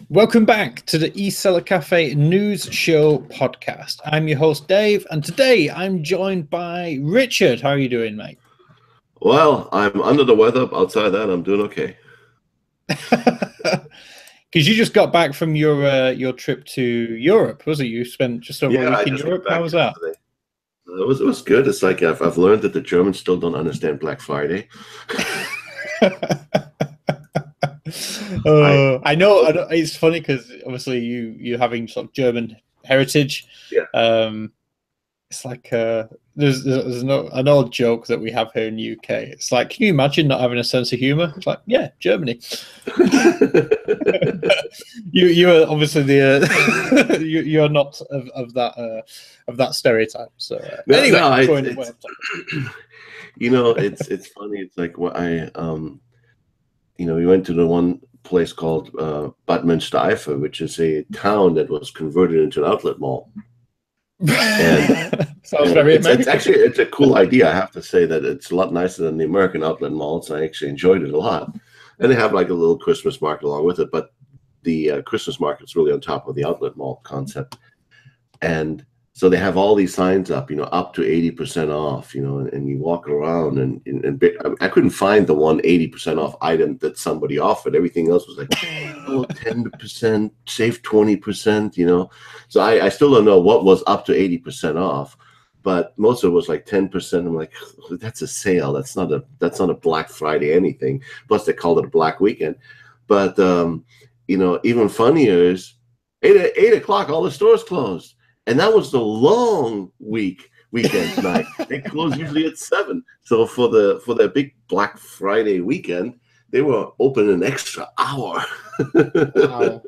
Welcome back to the eSellerCafe News Show podcast. I'm your host, Dave, and today I'm joined by Richard. How are you doing, mate? Well, I'm under the weather. Outside that, I'm doing okay. Because you just got back from your trip to Europe, was it? You spent just over a week in Europe. How was that? It was good. It's like I've learned that the Germans still don't understand Black Friday. I know. It's funny because obviously you having sort of German heritage. Yeah. It's like there's an old joke that we have here in the UK. It's like, can you imagine not having a sense of humor? It's like, yeah, Germany. you are obviously the you're not of that stereotype. So anyway, it's funny. It's like what we went to the one place called Bad Münstereifel, which is a town that was converted into an outlet mall. And sounds very it's a cool idea. I have to say that it's a lot nicer than the American outlet malls. I actually enjoyed it a lot. And they have like a little Christmas market along with it, but the Christmas market's really on top of the outlet mall concept. And so they have all these signs up, up to 80% off, and you walk around and I couldn't find the 80% off item that somebody offered. Everything else was like, 10%, save 20%, So I still don't know what was up to 80% off, but most of it was like 10%. I'm like, that's a sale. That's not a Black Friday anything. Plus they called it a Black Weekend. But, even funnier is 8 o'clock, all the stores closed. And that was the long weekend night. They close usually at 7. So for their big Black Friday weekend, they were open an extra hour.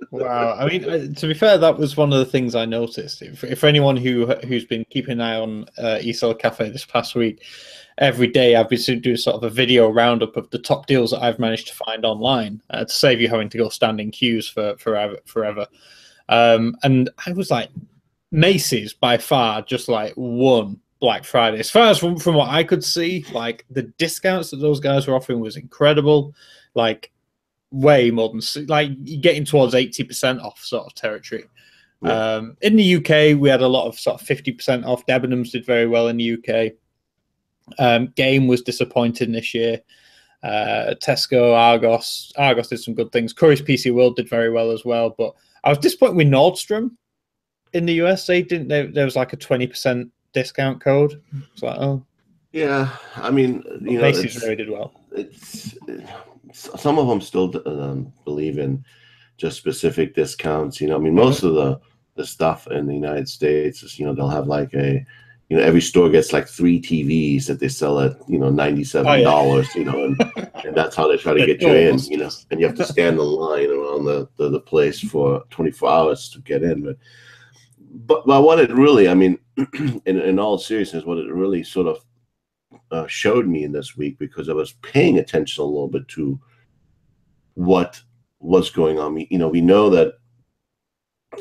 Wow. I mean, to be fair, that was one of the things I noticed. For anyone who's been keeping an eye on eSellerCafe this past week, every day I've been doing sort of a video roundup of the top deals that I've managed to find online to save you having to go stand in queues for forever. And I was like, Macy's by far just like won Black Friday. As far as from what I could see, like the discounts that those guys were offering was incredible. Like way more than like getting towards 80% off sort of territory. Yeah. In the UK, we had a lot of sort of 50% off. Debenhams did very well in the UK. Game was disappointing this year. Tesco, Argos did some good things. Curry's PC World did very well as well, but I was disappointed with Nordstrom. In the US, there was like a 20% discount code. It's like, oh, yeah. I mean, Macy's really did well. Some of them still believe in just specific discounts. I mean, most of the stuff in the United States is, they'll have like every store gets like 3 TVs that they sell at $97. And that's how they try to get you in. And you have to stand in line around the place for 24 hours to get in. But what it really, I mean, in all seriousness, what it really sort of showed me in this week, because I was paying attention a little bit to what was going on. We know that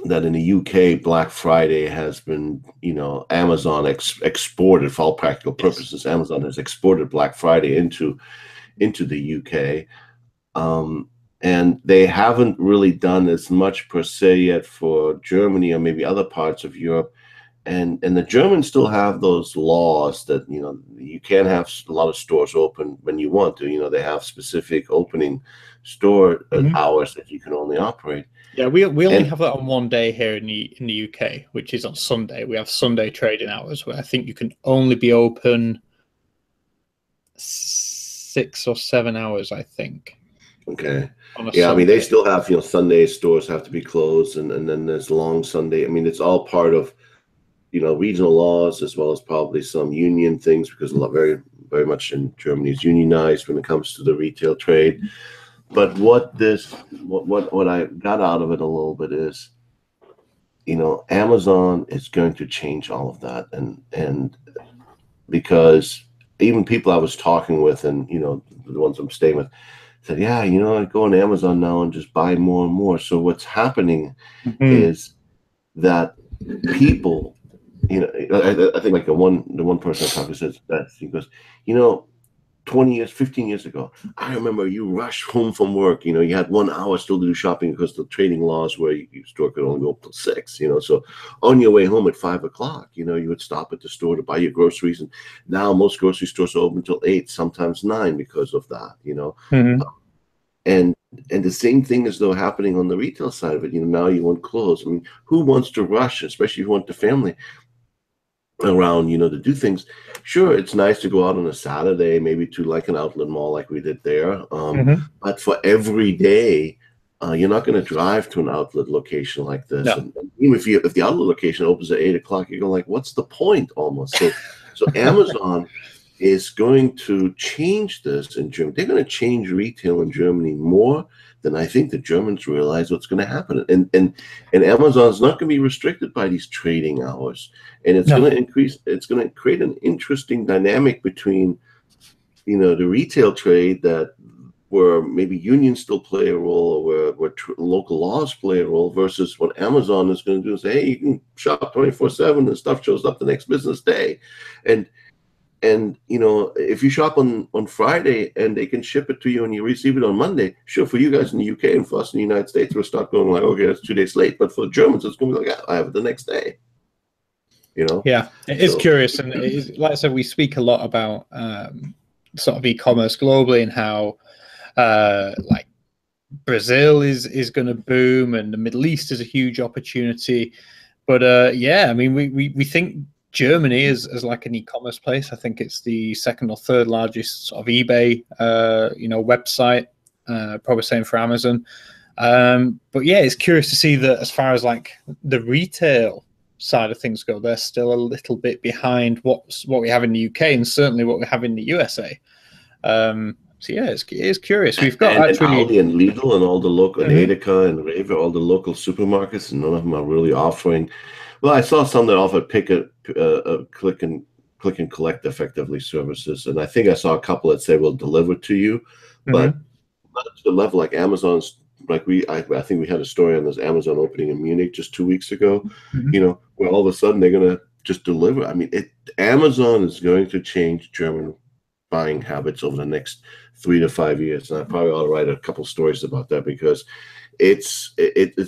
in the UK, Black Friday has been, Amazon exported for all practical purposes. Amazon has exported Black Friday into the UK. And they haven't really done as much per se yet for Germany or maybe other parts of Europe. And the Germans still have those laws that, you can't have a lot of stores open when you want to. They have specific opening store hours that you can only operate. Yeah, we only have that on one day here in the UK, which is on Sunday. We have Sunday trading hours where I think you can only be open 6 or 7 hours, I think. Okay. Yeah, I mean, they still have, Sunday stores have to be closed, and then there's long Sunday. I mean, it's all part of, regional laws, as well as probably some union things, because very, very much in Germany is unionized when it comes to the retail trade. But what I got out of it a little bit is, Amazon is going to change all of that, and because even people I was talking with, and the ones I'm staying with, said, yeah, I go on Amazon now and just buy more and more. So what's happening is that people, I think like the one person I talked to says that he goes, 20 years, 15 years ago, I remember you rushed home from work. You had 1 hour still to do shopping because the trading laws where your store could only go up till 6. So on your way home at 5 o'clock, you would stop at the store to buy your groceries. And now most grocery stores are open till 8, sometimes 9 because of that. Mm-hmm. And the same thing is though happening on the retail side of it. Now you want clothes. I mean, who wants to rush, especially if you want the family around, to do things? Sure, it's nice to go out on a Saturday, maybe to like an outlet mall like we did there. But for every day, you're not going to drive to an outlet location like this. No. And even if the outlet location opens at 8 o'clock, you're going like, what's the point almost? So Amazon is going to change this in Germany. They're going to change retail in Germany more than I think the Germans realize what's going to happen. And Amazon's not going to be restricted by these trading hours. And it's going to increase, it's going to create an interesting dynamic between, the retail trade where maybe unions still play a role, or where local laws play a role, versus what Amazon is going to do is say, hey, you can shop 24/7 and stuff shows up the next business day. And if you shop on Friday and they can ship it to you and you receive it on Monday, sure, for you guys in the UK and for us in the United States, we'll start going like, okay, that's 2 days late. But for the Germans, it's going to be like, I have it the next day. Yeah, it is curious. And it is, like I said, we speak a lot about sort of e-commerce globally and how like Brazil is going to boom and the Middle East is a huge opportunity. But yeah, I mean, we think Germany is like an e-commerce place. I think it's the second or third largest sort of eBay, website. Probably same for Amazon. But yeah, it's curious to see that as far as like the retail side of things go, they're still a little bit behind what we have in the UK and certainly what we have in the USA. So yeah, it's curious. We've got actually Aldi and Lidl and all the local and Edeka and Rewe, all the local supermarkets, and none of them are really offering. Well, I saw some that offer click and collect effectively services, and I think I saw a couple that say we'll deliver to you, but not to the level like Amazon's. Like I think we had a story on this Amazon opening in Munich just 2 weeks ago. Where all of a sudden they're gonna just deliver. I mean, Amazon is going to change German buying habits over the next 3 to 5 years, and I probably ought to write a couple stories about that because it's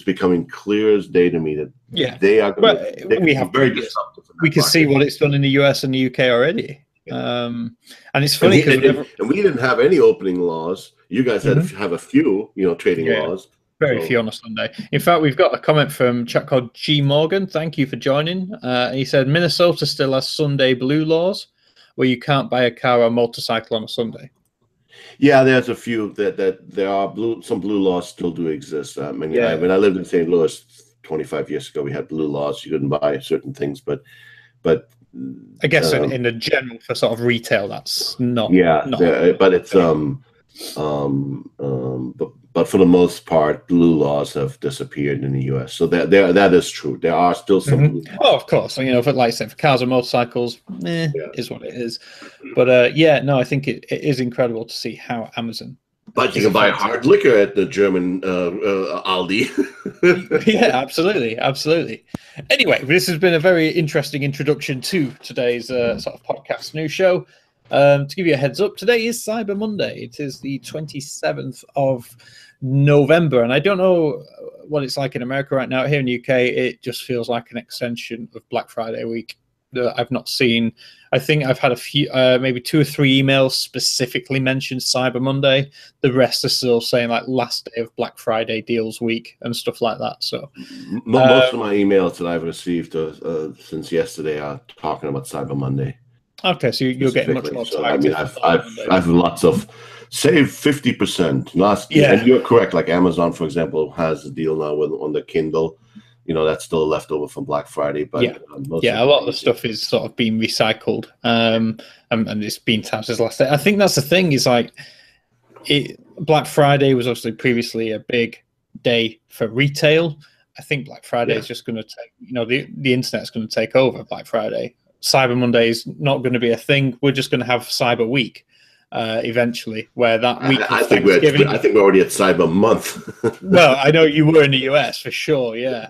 becoming clear as day to me that they are going to be very disruptive. We can see what it's done in the US and the UK already. And it's funny because we didn't have any opening laws. You guys had to have a few, trading laws. Very few on a Sunday. In fact, we've got a comment from a chap called G Morgan. Thank you for joining. He said Minnesota still has Sunday blue laws where you can't buy a car or motorcycle on a Sunday. Yeah, there's a few that there are some blue laws still do exist. When I lived in St. Louis 25 years ago, we had blue laws. You couldn't buy certain things, but I guess in the general for sort of retail, that's not. But it's but for the most part, blue laws have disappeared in the U.S. So that is true. There are still some. Blue laws. Oh, of course. Like I said, for cars and motorcycles, is what it is. But I think it is incredible to see how Amazon. But you can buy hard liquor at the German Aldi. Yeah, absolutely. Anyway, this has been a very interesting introduction to today's sort of podcast news show. To give you a heads up, today is Cyber Monday. It is the 27th of November, and I don't know what it's like in America right now. Here in the UK, it just feels like an extension of Black Friday week that I've not seen. I think I've had a few, maybe 2 or 3 emails specifically mentioned Cyber Monday. The rest are still saying like last day of Black Friday deals week and stuff like that. So most of my emails that I've received since yesterday are talking about Cyber Monday. Okay, so you're getting much more. So, I mean, I've lots of save 50% last year, and you're correct. Like Amazon, for example, has a deal now on the Kindle. That's still a leftover from Black Friday, but a lot of the stuff is sort of being recycled, and it's been touted as last day. I think that's the thing is like, Black Friday was obviously previously a big day for retail. I think Black Friday is just going to take, the internet's going to take over Black Friday. Cyber Monday is not going to be a thing. We're just going to have Cyber Week eventually, where that week. I think we're already at Cyber Month. Well, I know you were in the US for sure, yeah.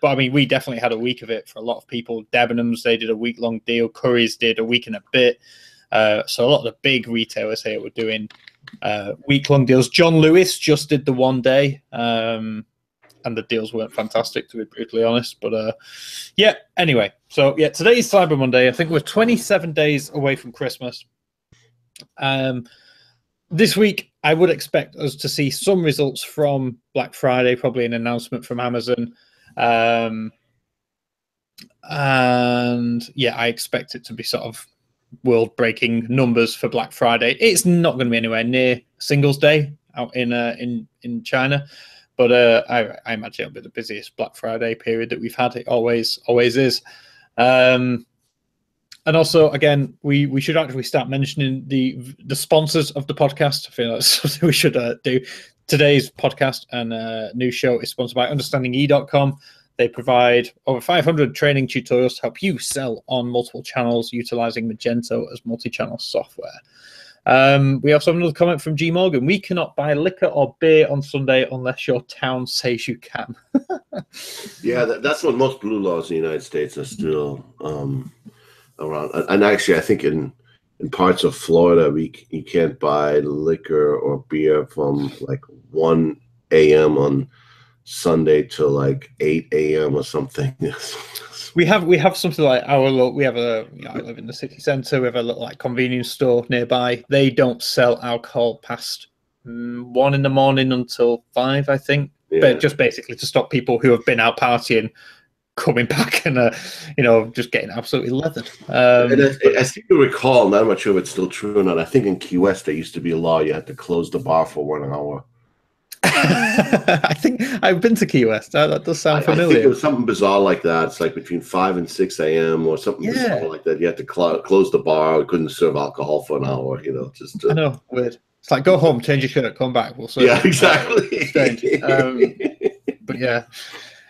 But I mean, we definitely had a week of it for a lot of people. Debenhams, they did a week-long deal. Curry's did a week and a bit. So a lot of the big retailers here were doing week-long deals. John Lewis just did the 1 day, and the deals weren't fantastic, to be brutally honest. But yeah, anyway. So yeah, today is Cyber Monday. I think we're 27 days away from Christmas. This week, I would expect us to see some results from Black Friday, probably an announcement from Amazon. And yeah, I expect it to be sort of world-breaking numbers for Black Friday. It's not going to be anywhere near Singles Day out in China, but I imagine it'll be the busiest Black Friday period that we've had. It always is. And also, again, we should actually start mentioning the sponsors of the podcast. I feel that's something we should do. Today's podcast and news show is sponsored by UnderstandingE.com. They provide over 500 training tutorials to help you sell on multiple channels utilizing Magento as multi-channel software. We also have another comment from G. Morgan. We cannot buy liquor or beer on Sunday unless your town says you can. Yeah, that's what most blue laws in the United States are still around. And actually, I think in parts of Florida, you can't buy liquor or beer from like 1 a.m. on Sunday till like 8 a.m. or something. We have something like I live in the city centre. We have a little like convenience store nearby. They don't sell alcohol past 1 in the morning until 5, I think. Yeah. But just basically to stop people who have been out partying coming back and just getting absolutely leathered. And I seem to recall, and I'm not sure if it's still true or not, I think in Key West there used to be a law you had to close the bar for 1 hour. I think I've been to Key West. That does sound familiar. I think it was something bizarre like that. It's like between 5 and 6 a.m. or something bizarre like that. You had to close the bar. Couldn't serve alcohol for an hour. I know, weird. It's like go home, change your shirt, come back. We'll serve. Yeah, exactly. But yeah,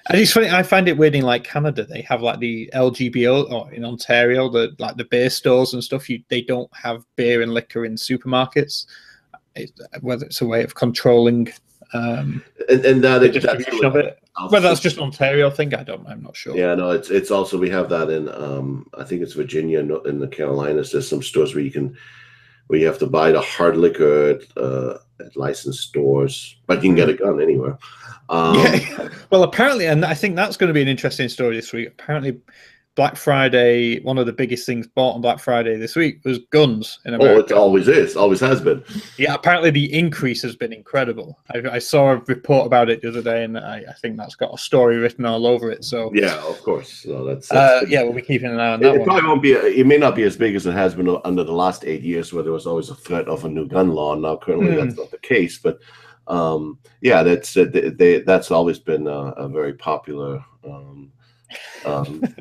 and it's funny. I find it weird in like Canada. They have like the LGBO, or in Ontario, the beer stores and stuff. They don't have beer and liquor in supermarkets. Whether it's a way of controlling. And that distribution of it. Whether that's just an Ontario thing, I'm not sure. Yeah, no, it's also, we have that in I think it's Virginia, in the Carolinas. There's some stores where you have to buy the hard liquor at licensed stores, but you can get a gun anywhere. Yeah. Well, apparently, and I think that's going to be an interesting story this week. Apparently, Black Friday, one of the biggest things bought on Black Friday this week was guns in America. Oh, it always is. Always has been. Yeah, apparently the increase has been incredible. I saw a report about it the other day, and I think that's got a story written all over it. So yeah, of course. So that's yeah, we'll be keeping an eye on that. It probably won't be. It may not be as big as it has been under the last 8 years, where there was always a threat of a new gun law. Now, currently, that's not the case. But yeah, that's always been a very popular.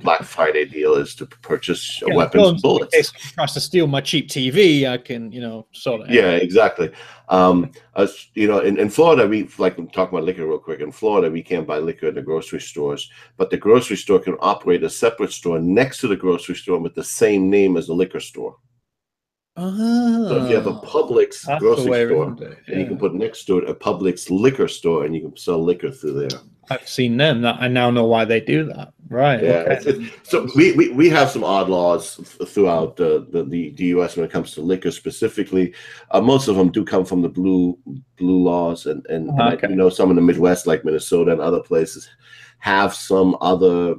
Black Friday deal is to purchase weapons and bullets. In case someone tries to steal my cheap TV, I can, sort of. Yeah, exactly. In Florida, we like talk about liquor real quick. In Florida, we can't buy liquor at the grocery stores, but the grocery store can operate a separate store next to the grocery store with the same name as the liquor store. Oh, so if you have a Publix grocery store, and you can put next to it a Publix liquor store, and you can sell liquor through there. I've seen them. I now know why they do that. Right. Yeah. Okay. So we have some odd laws throughout the U.S. when it comes to liquor specifically. Most of them do come from the blue laws, and some in the Midwest, like Minnesota and other places, have some other.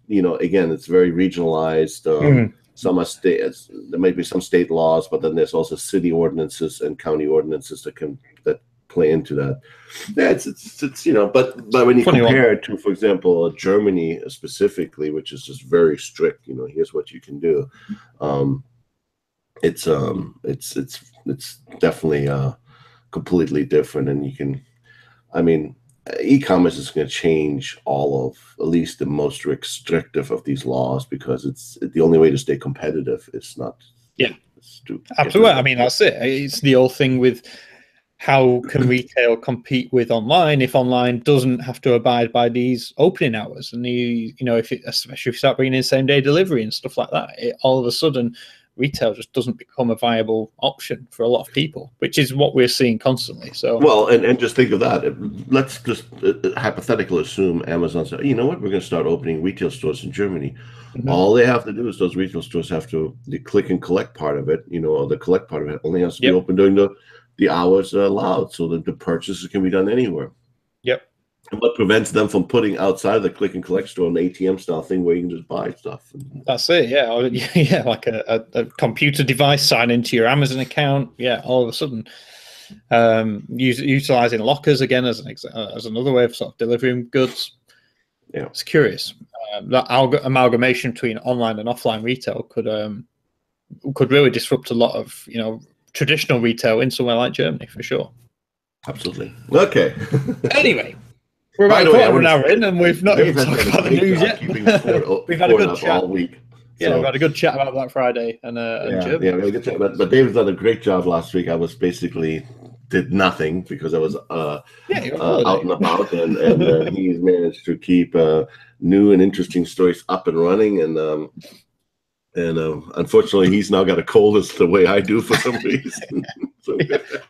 Again, it's very regionalized. Some are states. There might be some state laws, but then there's also city ordinances and county ordinances that play into that. Yeah, it's but when you compare it to, for example, Germany specifically, which is just very strict. Here's what you can do. It's definitely completely different, and you can. I mean, e-commerce is going to change all of, at least the most restrictive of these laws, because it's the only way to stay competitive. It's not. Yeah, absolutely. I mean, that's it. It's the old thing with how can retail compete with online if online doesn't have to abide by these opening hours, and especially if you start bringing in same day delivery and stuff like that, all of a sudden retail just doesn't become a viable option for a lot of people, which is what we're seeing constantly. So, well, and just think of that. Let's just hypothetically assume Amazon said, you know what, we're going to start opening retail stores in Germany. All they have to do is those retail stores have to, the click and collect part of it, or the collect part of it only has to be open during the hours allowed, so that the purchases can be done anywhere. Yep. And what prevents them from putting outside of the click and collect store an ATM style thing where you can just buy stuff? That's it. Yeah. Or, yeah. Like a computer device, sign into your Amazon account. Yeah. All of a sudden, utilizing lockers again as another way of sort of delivering goods. Yeah. It's curious. That amalgamation between online and offline retail could really disrupt a lot of traditional retail in somewhere like Germany for sure. Absolutely. Okay. Anyway, we're about a quarter of an hour in, and we've not even talked about the news yet. We've had a good chat all week. Yeah, we've had a good chat about Black Friday and Germany. Yeah, we had a good chat. But David's done a great job last week. I was basically did nothing because I was out and about, and he's managed to keep new and interesting stories up and running. And unfortunately, he's now got a cold as the way I do for some reason. So,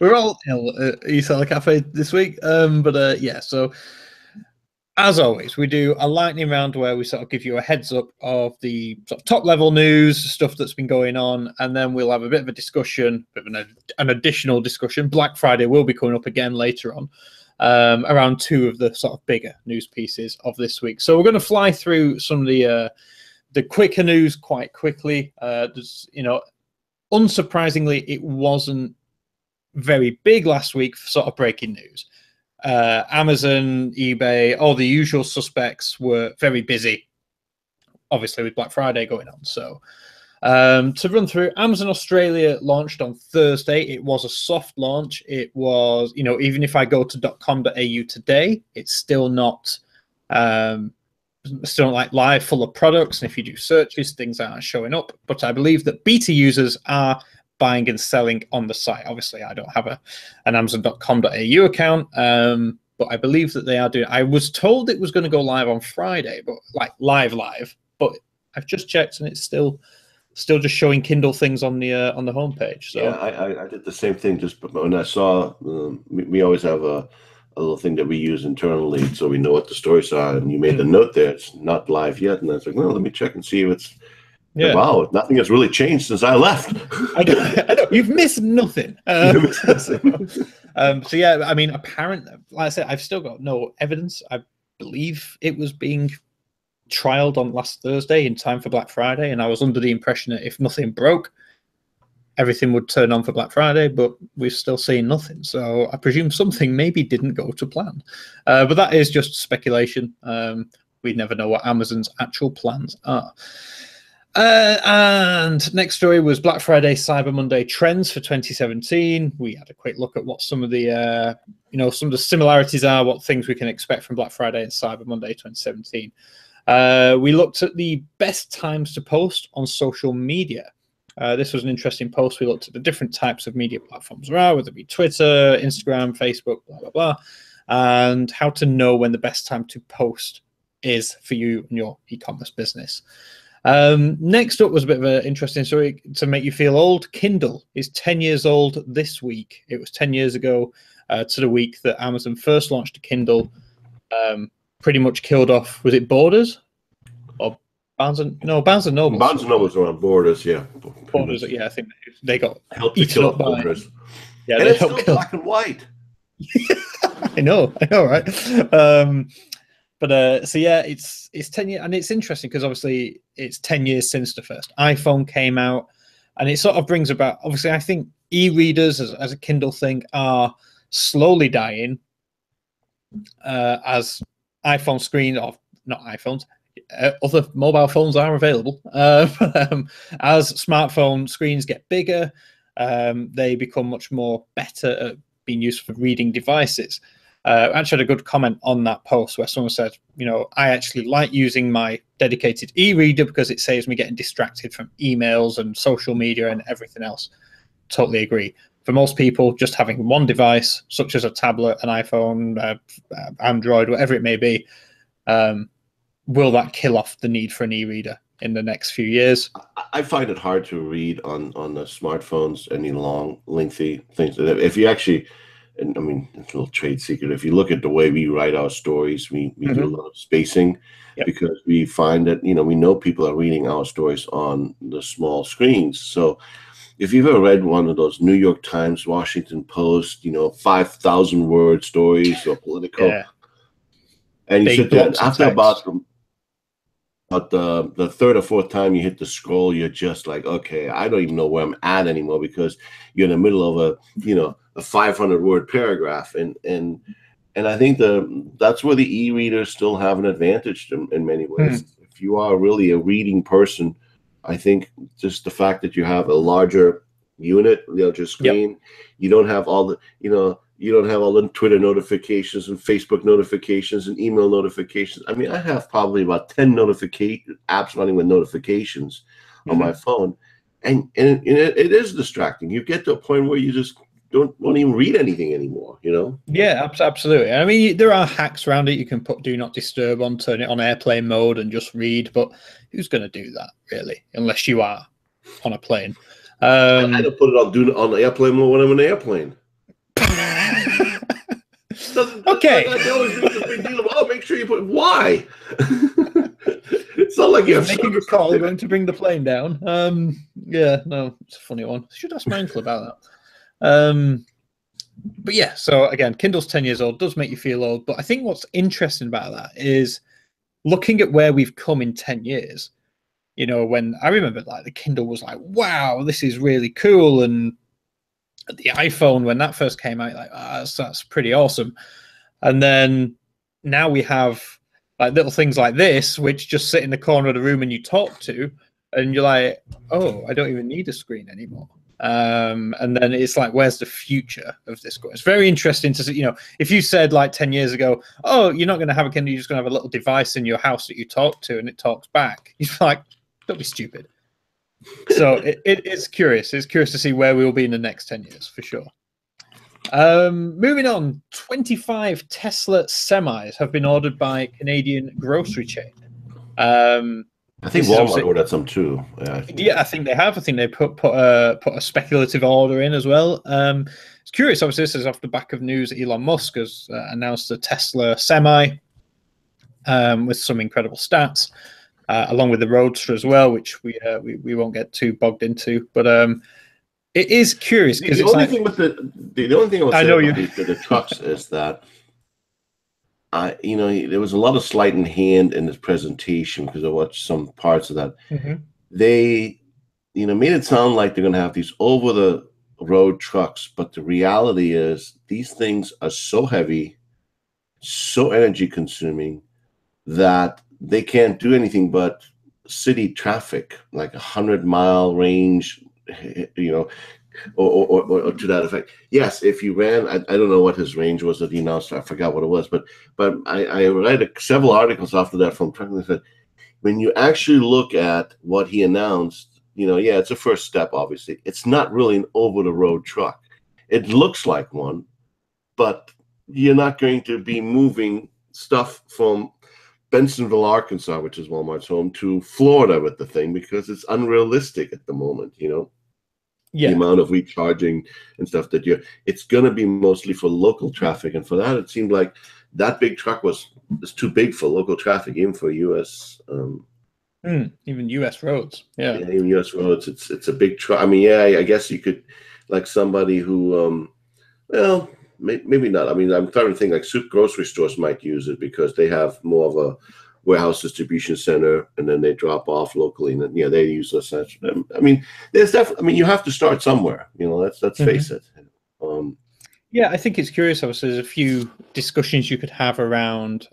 we're all ill at eSellerCafe this week. So as always, we do a lightning round where we sort of give you a heads up of the sort of top level news, stuff that's been going on, and then we'll have a bit of a discussion, an additional discussion. Black Friday will be coming up again later on, around two of the sort of bigger news pieces of this week. So we're going to fly through some of the quicker news quite quickly. Unsurprisingly, it wasn't very big last week for sort of breaking news. Amazon, eBay, all the usual suspects were very busy, obviously with Black Friday going on. So to run through, Amazon Australia launched on Thursday. It was a soft launch. It was, even if I go to .com.au today, it's still not like live full of products. And if you do searches, things aren't showing up. But I believe that beta users are buying and selling on the site. Obviously, I don't have an Amazon.com.au account, but I believe that they are doing. I was told it was going to go live on Friday, but like live. But I've just checked, and it's still just showing Kindle things on the homepage. So yeah, I did the same thing. Just when I saw, we always have a little thing that we use internally, so we know what the stories are. And you made a note there; it's not live yet. And I was like, well, let me check and see if it's. Yeah. Wow, nothing has really changed since I left. I know. You've missed nothing. So yeah, I mean, apparently, like I said, I've still got no evidence. I believe it was being trialed on last Thursday in time for Black Friday, and I was under the impression that if nothing broke, everything would turn on for Black Friday, but we're still seeing nothing. So I presume something maybe didn't go to plan. But that is just speculation. We never know what Amazon's actual plans are. And next story was Black Friday, Cyber Monday trends for 2017. We had a quick look at what some of the similarities are, what things we can expect from Black Friday and Cyber Monday 2017. We looked at the best times to post on social media. This was an interesting post. We looked at the different types of media platforms there are, whether it be Twitter, Instagram, Facebook, blah, blah, blah, and how to know when the best time to post is for you and your e-commerce business. Next up was a bit of an interesting story to make you feel old. Kindle is 10 years old this week. It was 10 years ago to the week that Amazon first launched a Kindle. Pretty much killed off, was it Borders? Or Barnes and Noble? Barnes and Noble's around Borders, yeah. Borders, yeah, I think they got helped to kill Borders. Yeah, and it's still black and white. I know, right? So yeah, it's 10 years, and it's interesting because obviously it's 10 years since the first iPhone came out, and it sort of brings about, obviously, I think e-readers as a Kindle thing are slowly dying as iPhone screen, or not iPhones, other mobile phones are available. As smartphone screens get bigger, they become much more better at being used for reading devices. I actually had a good comment on that post where someone said, I actually like using my dedicated e-reader because it saves me getting distracted from emails and social media and everything else. Totally agree. For most people, just having one device, such as a tablet, an iPhone, Android, whatever it may be, will that kill off the need for an e-reader? in the next few years. I find it hard to read on the smartphones any long, lengthy things. If you actually, and I mean, it's a little trade secret. If you look at the way we write our stories, we do a lot of spacing because we find that, we know people are reading our stories on the small screens. So if you've ever read one of those New York Times, Washington Post, 5,000 word stories or political, and you sit there after about the third or fourth time you hit the scroll, you're just like, okay, I don't even know where I'm at anymore, because you're in the middle of a 500 word paragraph. And I think that's where the e-readers still have an advantage in many ways. If you are really a reading person, I think just the fact that you have a larger unit, larger screen, you don't have all the, you don't have all the Twitter notifications and Facebook notifications and email notifications. I mean, I have probably about 10 apps running with notifications on my phone. And it is distracting. You get to a point where you just don't even read anything anymore, Yeah, absolutely. I mean, there are hacks around it. You can put do not disturb on, turn it on airplane mode and just read. But who's going to do that, really, unless you are on a plane? I don't put it on airplane mode when I'm in an airplane. Okay. I always make a big deal about, make sure you put, why? It's not like you're making a call going to bring the plane down. Yeah, no, it's a funny one. I should ask Mindful about that. But yeah, so again, Kindle's 10 years old, does make you feel old. But I think what's interesting about that is looking at where we've come in 10 years. When I remember, like, the Kindle was like, wow, this is really cool. And the iPhone, when that first came out, like, that's pretty awesome. And then now we have like little things like this, which just sit in the corner of the room and you talk to, and you're like, oh, I don't even need a screen anymore. And then it's like, where's the future of this going? It's very interesting to see, if you said like 10 years ago, oh, you're not going to have a Kindle, you're just going to have a little device in your house that you talk to and it talks back. You're like, don't be stupid. So it's curious. It's curious to see where we will be in the next 10 years, for sure. Moving on, 25 Tesla semis have been ordered by a Canadian grocery chain. I think Walmart ordered some too. I think they have. I think they put a speculative order in as well. It's curious. Obviously, this is off the back of news. Elon Musk has announced a Tesla semi with some incredible stats, along with the Roadster as well, which we won't get too bogged into. But it is curious because the only thing I would say about the trucks is that there was a lot of sleight of hand in this presentation, because I watched some parts of that. They made it sound like they're going to have these over the road trucks, but the reality is these things are so heavy, so energy consuming, that they can't do anything but city traffic, like 100-mile range, or to that effect. Yes, if you ran, I don't know what his range was that he announced. I forgot what it was, but I read several articles after that from trucking that said, when you actually look at what he announced, it's a first step. Obviously, it's not really an over-the-road truck. It looks like one, but you're not going to be moving stuff from Bensonville, Arkansas, which is Walmart's home, to Florida with the thing, because it's unrealistic at the moment, the amount of recharging and stuff it's going to be mostly for local traffic. And for that, it seemed like that big truck is too big for local traffic, even for U.S. Even U.S. roads. Yeah, even U.S. roads. It's a big truck. I mean, I guess you could, like somebody who, well, maybe not. I mean, I'm trying to think like grocery stores might use it, because they have more of a warehouse distribution center, and then they drop off locally, and then they use this. I mean, there's definitely. I mean, you have to start somewhere. Let's face it. Yeah, I think it's curious. Obviously, there's a few discussions you could have around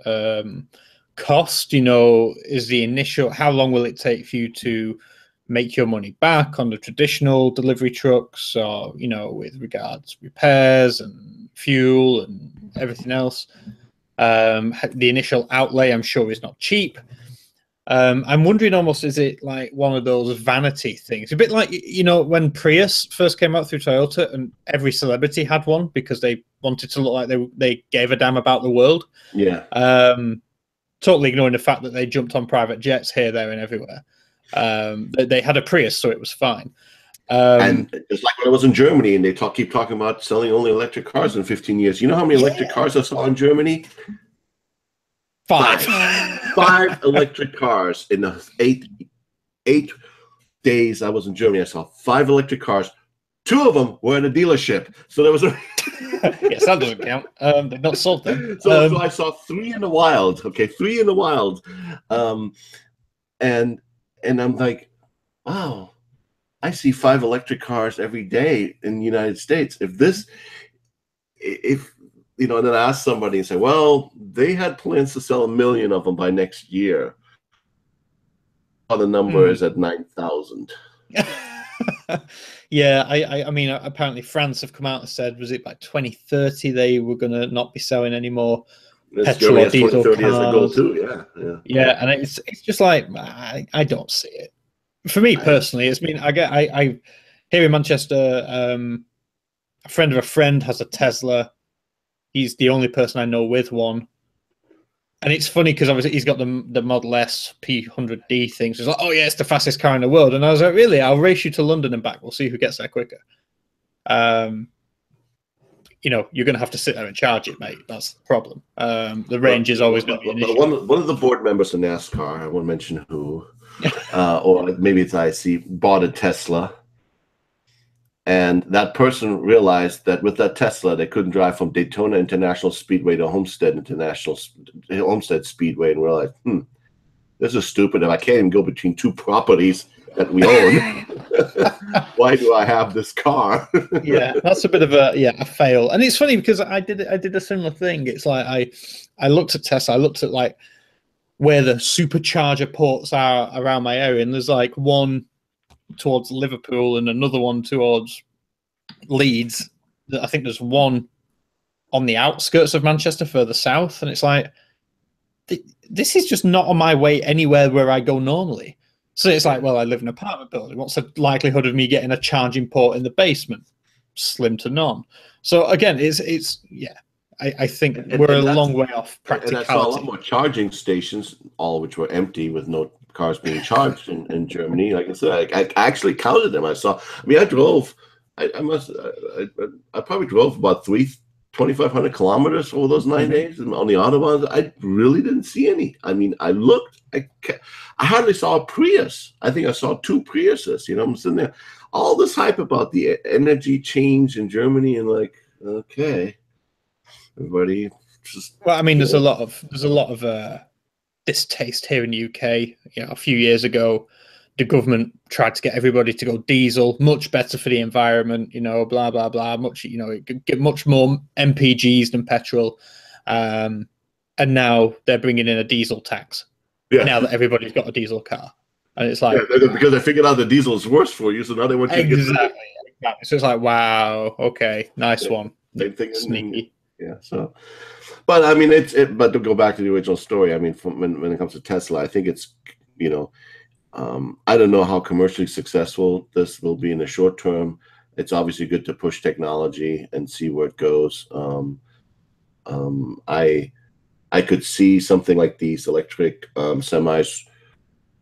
cost. Is the initial, how long will it take for you to make your money back on the traditional delivery trucks, or with regards repairs and fuel and everything else. The initial outlay, I'm sure, is not cheap. I'm wondering, almost, is it like one of those vanity things? A bit like, when Prius first came out through Toyota, and every celebrity had one because they wanted to look like they gave a damn about the world. Yeah. Totally ignoring the fact that they jumped on private jets here, there, and everywhere. They had a Prius, so it was fine. And just like when I was in Germany, and they keep talking about selling only electric cars in 15 years. You know how many electric cars I saw in Germany? 5. 5 electric cars in the 8 days I was in Germany. I saw 5 electric cars. 2 of them were in a dealership. So there was a yes, that doesn't count. They've not sold them. So I saw 3 in the wild. Okay, 3 in the wild. And I'm like, wow, I see 5 electric cars every day in the United States. If you know, and then I asked somebody and say, well, they had plans to sell 1 million of them by next year. The number is at 9,000. Yeah, I mean, apparently France have come out and said, was it by 2030 they were going to not be selling any more petrol or diesel cars? As a goal too. Yeah, and it's just like I don't see it. For me personally, it's been I here in Manchester, a friend of a friend has a Tesla. He's the only person I know with one. And it's funny because obviously he's got the Model S P100D thing. So it's like, oh yeah, it's the fastest car in the world. And I was like, really? I'll race you to London and back. We'll see who gets there quicker. You know, you're going to have to sit there and charge it, mate. That's the problem. The range is always going to be an issue. One of the board members of NASCAR, I won't mention who, or maybe it's IC, bought a Tesla. And that person realized that with that Tesla, they couldn't drive from Daytona International Speedway to Homestead Speedway, and realized, this is stupid. If I can't even go between 2 properties that we own, why do I have this car? Yeah, that's a bit of a fail. And it's funny because I did a similar thing. It's like I looked at Tesla. I looked at like where the supercharger ports are around my area, and there's like one towards Liverpool and another one towards Leeds. I think there's one on the outskirts of Manchester further south, and it's like this is just not on my way anywhere where I go normally. So it's like, well, I live in an apartment building. What's the likelihood of me getting a charging port in the basement? Slim to none. So again, it's I think we're a long way off practicality. And I saw a lot more charging stations, all of which were empty with no cars being charged in Germany. Like I said, I actually counted them. I drove. I probably drove about 2,500 kilometers over those 9 days on the autobahn. I really didn't see any. I mean, I looked. I hardly saw a Prius. I think I saw 2 Priuses. You know, I'm sitting there. All this hype about the energy change in Germany, and like, okay, everybody just. Well, I mean, there's a lot of distaste here in the UK. You know, a few years ago, the government tried to get everybody to go diesel, much better for the environment. You know, blah blah blah. Much, you know, it could get much more MPGs than petrol, and now they're bringing in a diesel tax. Yeah. Now that everybody's got a diesel car, and it's like because they figured out the diesel is worse for you, so now they want you to get exactly. So it's like, wow, okay, nice one. Same thing. Sneaky. Yeah. So, but I mean, but to go back to the original story, I mean, when it comes to Tesla, I think it's, you know, I don't know how commercially successful this will be in the short term. It's obviously good to push technology and see where it goes. I could see something like these electric semis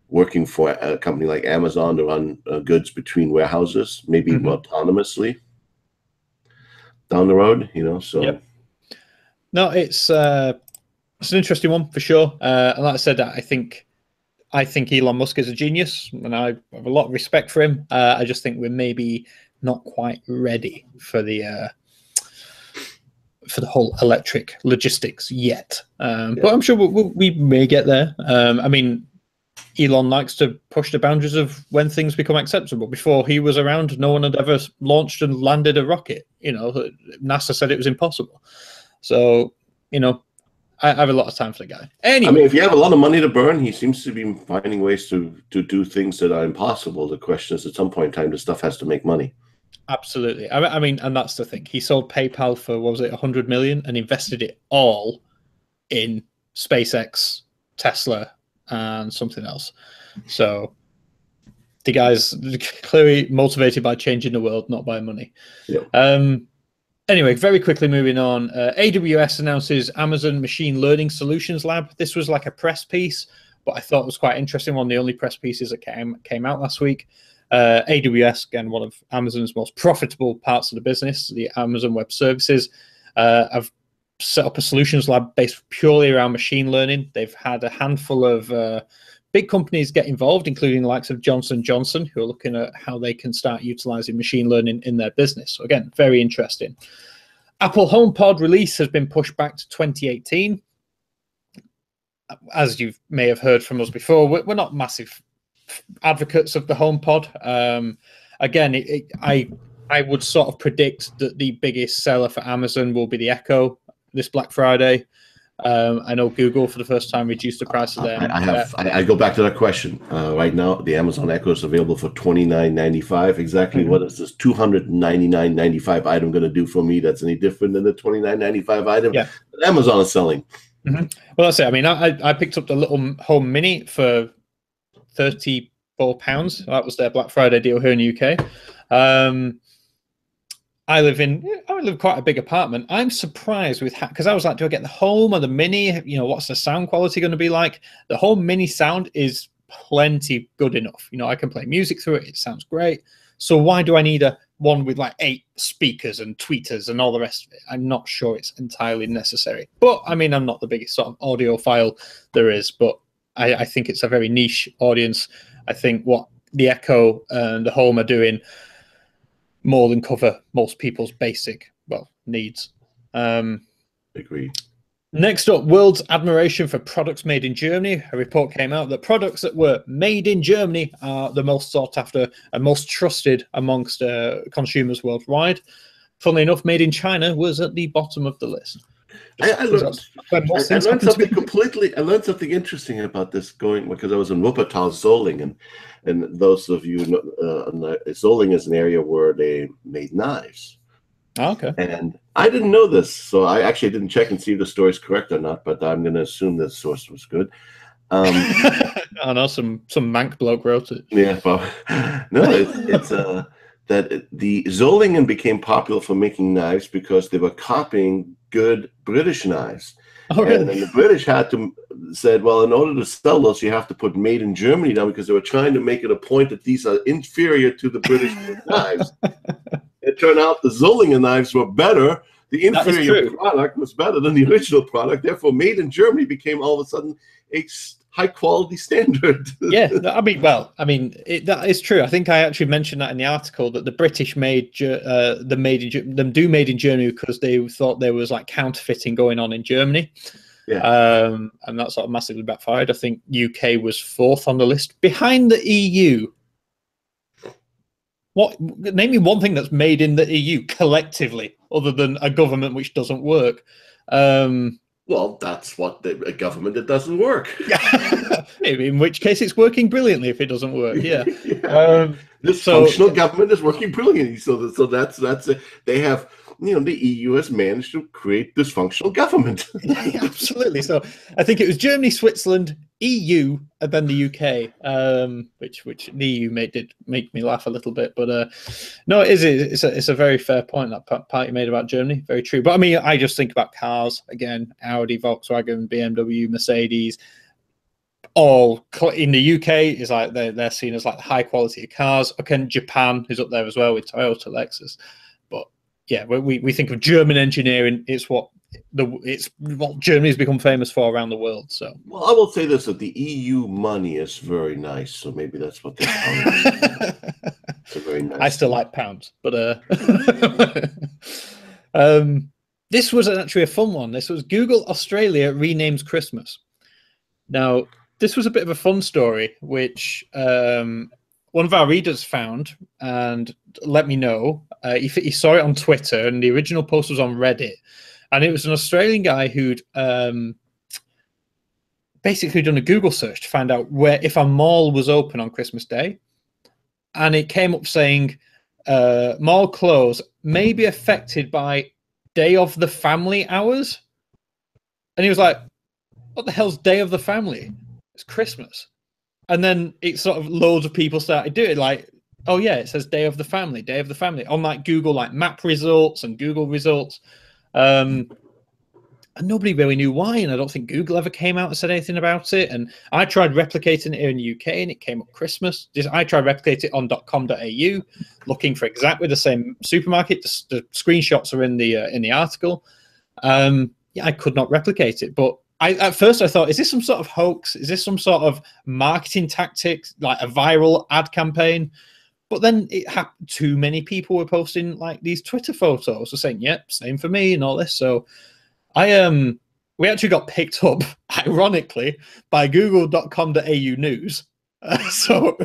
working for a company like Amazon to run goods between warehouses, maybe autonomously down the road. You know, so. Yep. No, it's an interesting one for sure. And like I said, I think Elon Musk is a genius, and I have a lot of respect for him. I just think we're maybe not quite ready for the whole electric logistics yet. But I'm sure we may get there. I mean, Elon likes to push the boundaries of when things become acceptable. Before he was around, no one had ever launched and landed a rocket. You know, NASA said it was impossible. So, you know, I have a lot of time for the guy. Anyway, I mean, if you have a lot of money to burn, he seems to be finding ways to do things that are impossible. The question is, at some point in time, this stuff has to make money. Absolutely. I mean, and that's the thing. He sold PayPal for, what was it, 100 million, and invested it all in SpaceX, Tesla, and something else. So the guy's clearly motivated by changing the world, not by money. Yeah. Anyway, very quickly moving on. AWS announces Amazon Machine Learning Solutions Lab. This was like a press piece but I thought it was quite interesting. One of the only press pieces that came out last week. AWS, again, one of Amazon's most profitable parts of the business, the Amazon Web Services, have set up a solutions lab based purely around machine learning. They've had a handful of big companies get involved, including the likes of Johnson & Johnson, who are looking at how they can start utilizing machine learning in their business. So again, very interesting. Apple HomePod release has been pushed back to 2018. As you may have heard from us before, we're not massive advocates of the HomePod. Again, I would sort of predict that the biggest seller for Amazon will be the Echo this Black Friday. I know Google for the first time reduced the price of them. I go back to that question. Right now, the Amazon Echo is available for $29.95. Exactly what is this $299.95 item going to do for me that's any different than the $29.95 item that Amazon is selling? Well, that's it. I mean, I picked up the little Home Mini for £34. That was their Black Friday deal here in the UK. I live quite a big apartment. I'm surprised with because I was like, do I get the Home or the Mini? You know, what's the sound quality going to be like? The Home Mini sound is plenty good enough. You know, I can play music through it. It sounds great. So why do I need one with like 8 speakers and tweeters and all the rest of it? I'm not sure it's entirely necessary. But I mean, I'm not the biggest sort of audiophile there is, but I think it's a very niche audience. I think what the Echo and the Home are doing more than cover most people's basic needs. Agreed. Next up, world's admiration for products made in Germany. A report came out that products that were made in Germany are the most sought after and most trusted amongst consumers worldwide. Funnily enough, made in China was at the bottom of the list. I learned something interesting about this because I was in Wuppertal, Solingen, and those of you know, Solingen is an area where they made knives. Oh, okay. And I didn't know this, so I actually didn't check and see if the story's correct or not, but I'm going to assume the source was good. I know some Manc bloke wrote it. Yeah, well, no, it's that the Solingen became popular for making knives because they were copying good British knives. Oh, really? And then the British said, well, in order to sell those, you have to put made in Germany down because they were trying to make it a point that these are inferior to the British knives. It turned out the Solingen knives were better. The inferior product was better than the original product. Therefore, made in Germany became all of a sudden a high quality standard. Yeah, I mean, that is true. I think I actually mentioned that in the article that the British made made in Germany because they thought there was like counterfeiting going on in Germany. Yeah. And that sort of massively backfired. I think UK was 4th on the list behind the EU. Name me one thing that's made in the EU collectively, other than a government which doesn't work. Well, that's what a government that doesn't work. In which case, it's working brilliantly. If it doesn't work, yeah. This functional government is working brilliantly. So that's it. They have, you know, the EU has managed to create this functional government. Absolutely. So I think it was Germany, Switzerland, EU, and then the UK, which the EU did make me laugh a little bit. But no, it's a very fair point that part you made about Germany. Very true. But I mean, I just think about cars again: Audi, Volkswagen, BMW, Mercedes. All in the UK is like they're seen as like high quality cars. Okay, Japan is up there as well with Toyota, Lexus. But yeah, we think of German engineering. It's what Germany's become famous for around the world. So, well, I will say this: that the EU money is very nice. So maybe that's what they're It's a very nice. I still like pounds, but this was actually a fun one. This was Google Australia renames Christmas. Now, this was a bit of a fun story, which one of our readers found and let me know. He saw it on Twitter, and the original post was on Reddit. And it was an Australian guy who'd basically done a Google search to find out if a mall was open on Christmas Day. And it came up saying mall close may be affected by Day of the Family hours. And he was like, what the hell's Day of the Family? It's Christmas. And then it sort of loads of people started doing it, like, oh yeah, it says Day of the Family on like Google like map results and Google results. and nobody really knew why. And I don't think Google ever came out and said anything about it. And I tried replicating it here in the UK, and it came up Christmas. I tried replicating it on .com.au, looking for exactly the same supermarket. The screenshots are in the article. Yeah, I could not replicate it. But at first I thought, is this some sort of hoax? Is this some sort of marketing tactic, like a viral ad campaign? But then it happened. Too many people were posting like these Twitter photos, saying, "Yep, same for me," and all this. So we actually got picked up, ironically, by Google.com.au news. So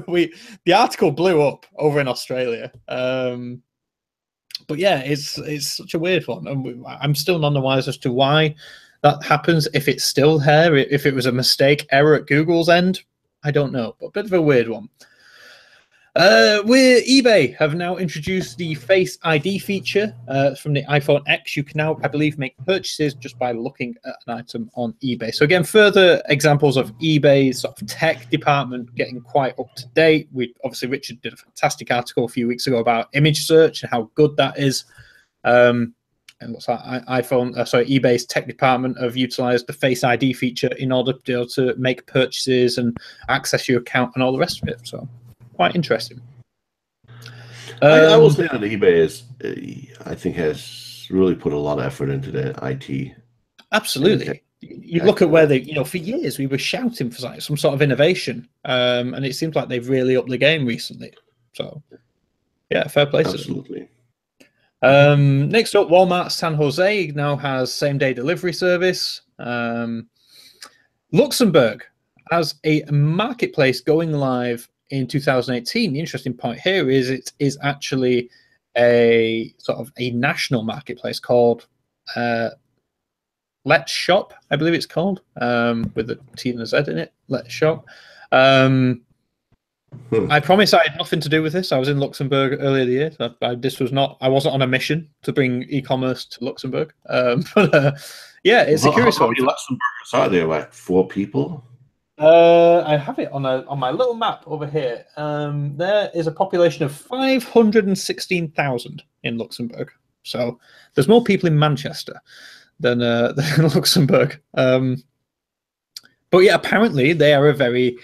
the article blew up over in Australia. But yeah, it's such a weird one, and I'm still none the wiser as to why that happens. If it's still there, if it was a mistake, error at Google's end, I don't know. But a bit of a weird one. eBay have now introduced the Face ID feature from the iPhone X. You can now, I believe, make purchases just by looking at an item on eBay. So again, further examples of eBay's sort of tech department getting quite up to date. Richard did a fantastic article a few weeks ago about image search and how good that is. And looks like eBay's tech department have utilized the Face ID feature in order to be able to make purchases and access your account and all the rest of it. So quite interesting. I will say that eBay I think, has really put a lot of effort into the IT. Absolutely. You look at where they, for years we were shouting for like some sort of innovation, and it seems like they've really upped the game recently. So, yeah, fair play to them. Absolutely. Next up, Walmart San Jose now has same-day delivery service. Luxembourg has a marketplace going live in 2018. The interesting point here is it is actually a sort of a national marketplace called Let's Shop, I believe it's called, with a T and a Z in it. Let's Shop. I promise I had nothing to do with this. I was in Luxembourg earlier the year. I wasn't on a mission to bring e-commerce to Luxembourg. Yeah, it's a curious one. How many Luxembourgers are there? Like 4 people? I have it on my little map over here. There is a population of 516,000 in Luxembourg. So there's more people in Manchester than Luxembourg. But yeah, apparently they are a very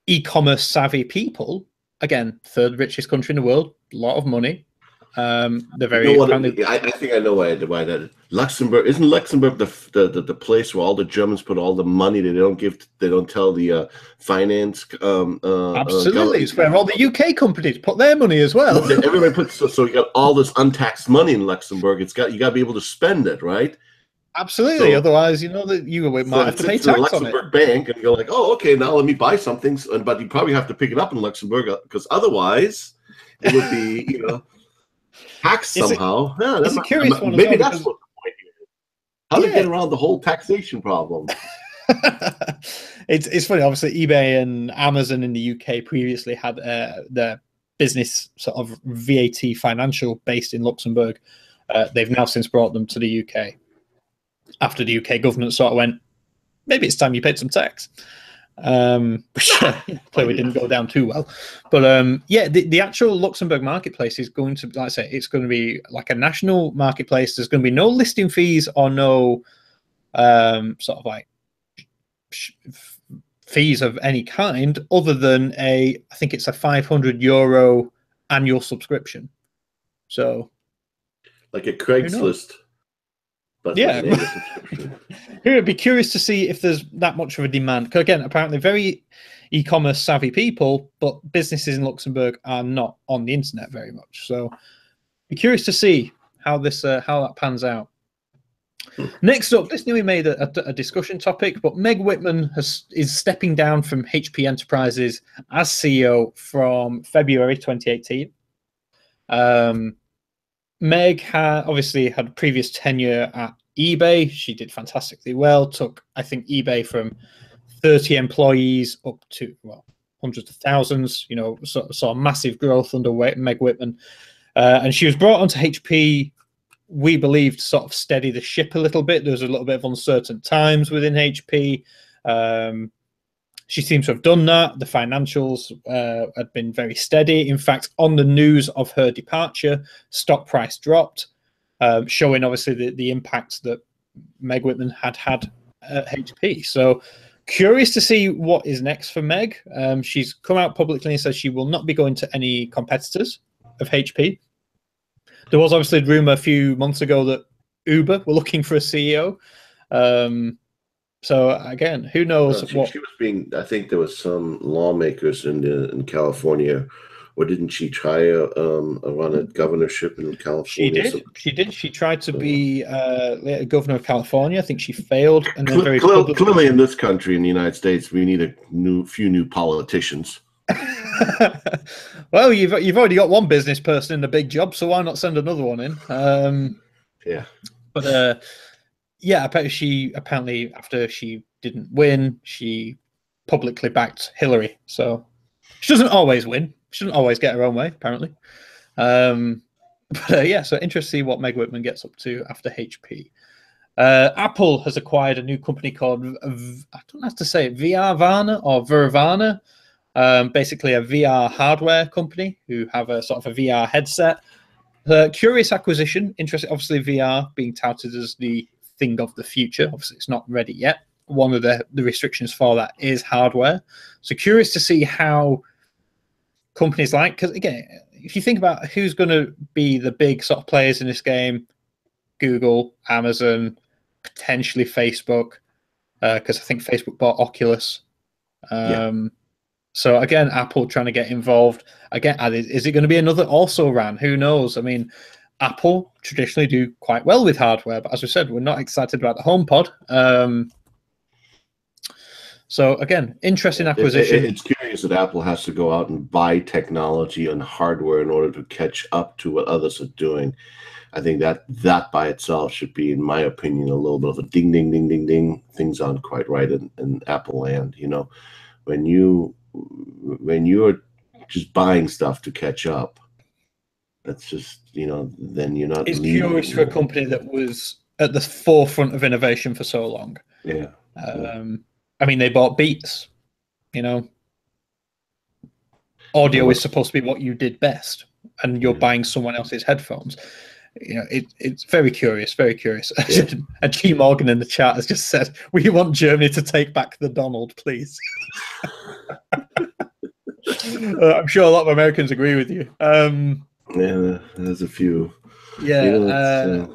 e-commerce savvy people. Again, 3rd richest country in the world, a lot of money. They're very. I think I know why that Luxembourg isn't Luxembourg the place where all the Germans put all the money they don't tell the finance. Absolutely, it's where all the UK companies put their money as well. Everybody puts so you got all this untaxed money in Luxembourg. You got to be able to spend it, right? Absolutely. So, otherwise, that you might have to pay tax on it. Luxembourg bank, and you're like, oh, okay, now let me buy something, but you probably have to pick it up in Luxembourg because otherwise it would be, taxed somehow. It's a curious one. Maybe that's what the point is. How to get around the whole taxation problem. It's funny. Obviously, eBay and Amazon in the UK previously had their business sort of VAT financial based in Luxembourg. They've now since brought them to the UK. After the UK government sort of went, maybe it's time you paid some tax. Which clearly didn't go down too well. But yeah, the actual Luxembourg marketplace is going to, like I say, it's going to be like a national marketplace. There's going to be no listing fees or no sort of like fees of any kind other than I think it's a €500 annual subscription. So like a Craigslist. But yeah, it would be curious to see if there's that much of a demand. Because again, apparently very e-commerce savvy people, but businesses in Luxembourg are not on the internet very much. So be curious to see how that pans out. Next up, this nearly made a discussion topic, but Meg Whitman is stepping down from HP Enterprises as CEO from February 2018. Meg obviously had a previous tenure at eBay. She did fantastically well. Took, I think, eBay from 30 employees up to hundreds of thousands. Saw massive growth under Meg Whitman, and she was brought onto HP. We believe to sort of steady the ship a little bit. There was a little bit of uncertain times within HP. She seems to have done that. The financials had been very steady. In fact, on the news of her departure, stock price dropped, showing obviously the impact that Meg Whitman had at HP. So curious to see what is next for Meg. She's come out publicly and says she will not be going to any competitors of HP. There was obviously a rumor a few months ago that Uber were looking for a CEO. So again, who knows she was being. I think there was some lawmakers in California, or didn't she try run a governorship in California? She did. She tried to be governor of California. I think she failed. And then clearly, in this country, in the United States, we need a few new politicians. Well, you've already got one business person in the big job, so why not send another one in? Yeah. But yeah, apparently after she didn't win, she publicly backed Hillary. So she doesn't always win. She doesn't always get her own way, apparently. But yeah, so interesting to see what Meg Whitman gets up to after HP. Apple has acquired a new company called, I don't have to say it, Vrvana or Vrvana. Basically a VR hardware company who have a sort of a VR headset. Curious acquisition. Interesting. Obviously, VR being touted as the thing of the future. Obviously, it's not ready yet. One of the restrictions for that is hardware. So curious to see how companies because again, if you think about who's going to be the big sort of players in this game, Google, Amazon, potentially Facebook, because I think Facebook bought Oculus. So again, Apple trying to get involved. Again, is it going to be another also ran? Who knows? I mean, Apple traditionally do quite well with hardware, but as we said, we're not excited about the HomePod. So again, interesting acquisition. It's curious that Apple has to go out and buy technology and hardware in order to catch up to what others are doing. I think that by itself should be, in my opinion, a little bit of a ding, ding, ding, ding, ding. Things aren't quite right in Apple land. You know, when you're just buying stuff to catch up, that's just, then you're not. It's curious for a company that was at the forefront of innovation for so long. Yeah. I mean, they bought Beats. Audio is supposed to be what you did best, and you're buying someone else's headphones. It's very curious, very curious. Yeah. And G Morgan in the chat has just said, "We want Germany to take back the Donald, please." I'm sure a lot of Americans agree with you. Yeah, there's a few. Yeah.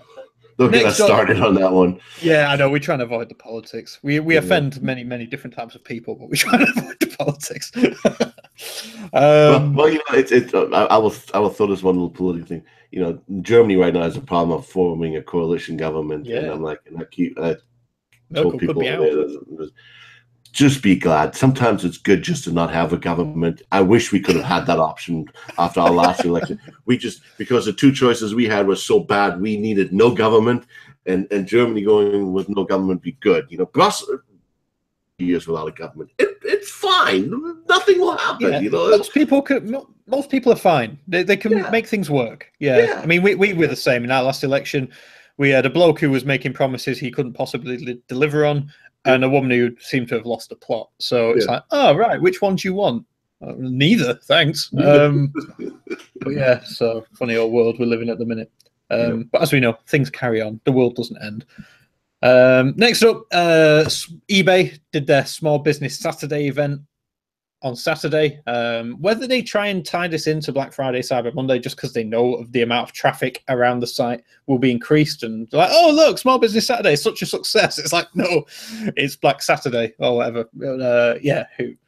Don't get us started on that one. Yeah, I know. We try and avoid the politics. We offend many, many different types of people, but we try and avoid the politics. I will throw this one little political thing. Germany right now has a problem of forming a coalition government, and I told people just be glad. Sometimes it's good just to not have a government. I wish we could have had that option after our last election. Because the two choices we had were so bad, we needed no government, and Germany going with no government would be good. Brussels years without a government, it's fine. Nothing will happen. Most people are fine. They can make things work. Yeah. I mean, we were the same in our last election. We had a bloke who was making promises he couldn't possibly deliver on, and a woman who seemed to have lost the plot. So it's like, oh, right, which one do you want? Neither, thanks. But yeah, so funny old world we're living at the minute. But as we know, things carry on. The world doesn't end. Next up, eBay did their Small Business Saturday event on Saturday. Whether they try and tie this into Black Friday, Cyber Monday, just because they know of the amount of traffic around the site will be increased, and they're like, oh, look, Small Business Saturday is such a success. It's like, no, it's Black Saturday or whatever.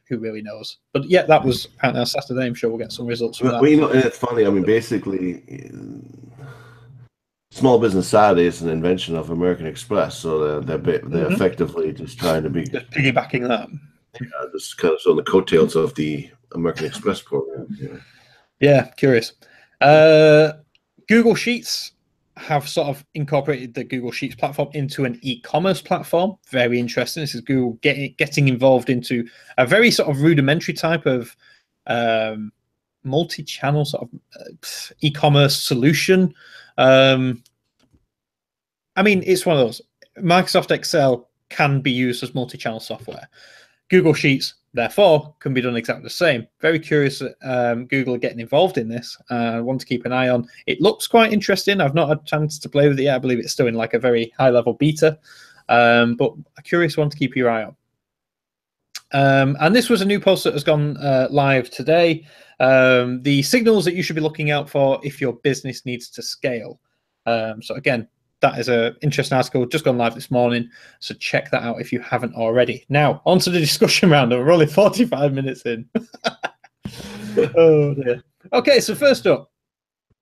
Who really knows? But yeah, that was apparently on Saturday. I'm sure we'll get some results from that. Well, it's funny. I mean, basically, Small Business Saturday is an invention of American Express, so they're effectively just trying to be just piggybacking that. Yeah, just kind of on the coattails of the American Express program. Yeah, curious. Google Sheets have sort of incorporated the Google Sheets platform into an e-commerce platform. Very interesting. This is Google getting involved into a very sort of rudimentary type of multi-channel sort of e-commerce solution. I mean, it's one of those. Microsoft Excel can be used as multi-channel software. Google Sheets, therefore, can be done exactly the same. Very curious that Google are getting involved in this. I want to keep an eye on. It looks quite interesting. I've not had a chance to play with it yet. I believe it's still in like a very high-level beta, but a curious one to keep your eye on. And this was a new post that has gone live today. The signals that you should be looking out for if your business needs to scale. So again, that is an interesting article, just gone live this morning. So check that out if you haven't already. Now, on to the discussion round. We're only 45 minutes in. Oh, dear. Okay, so first up,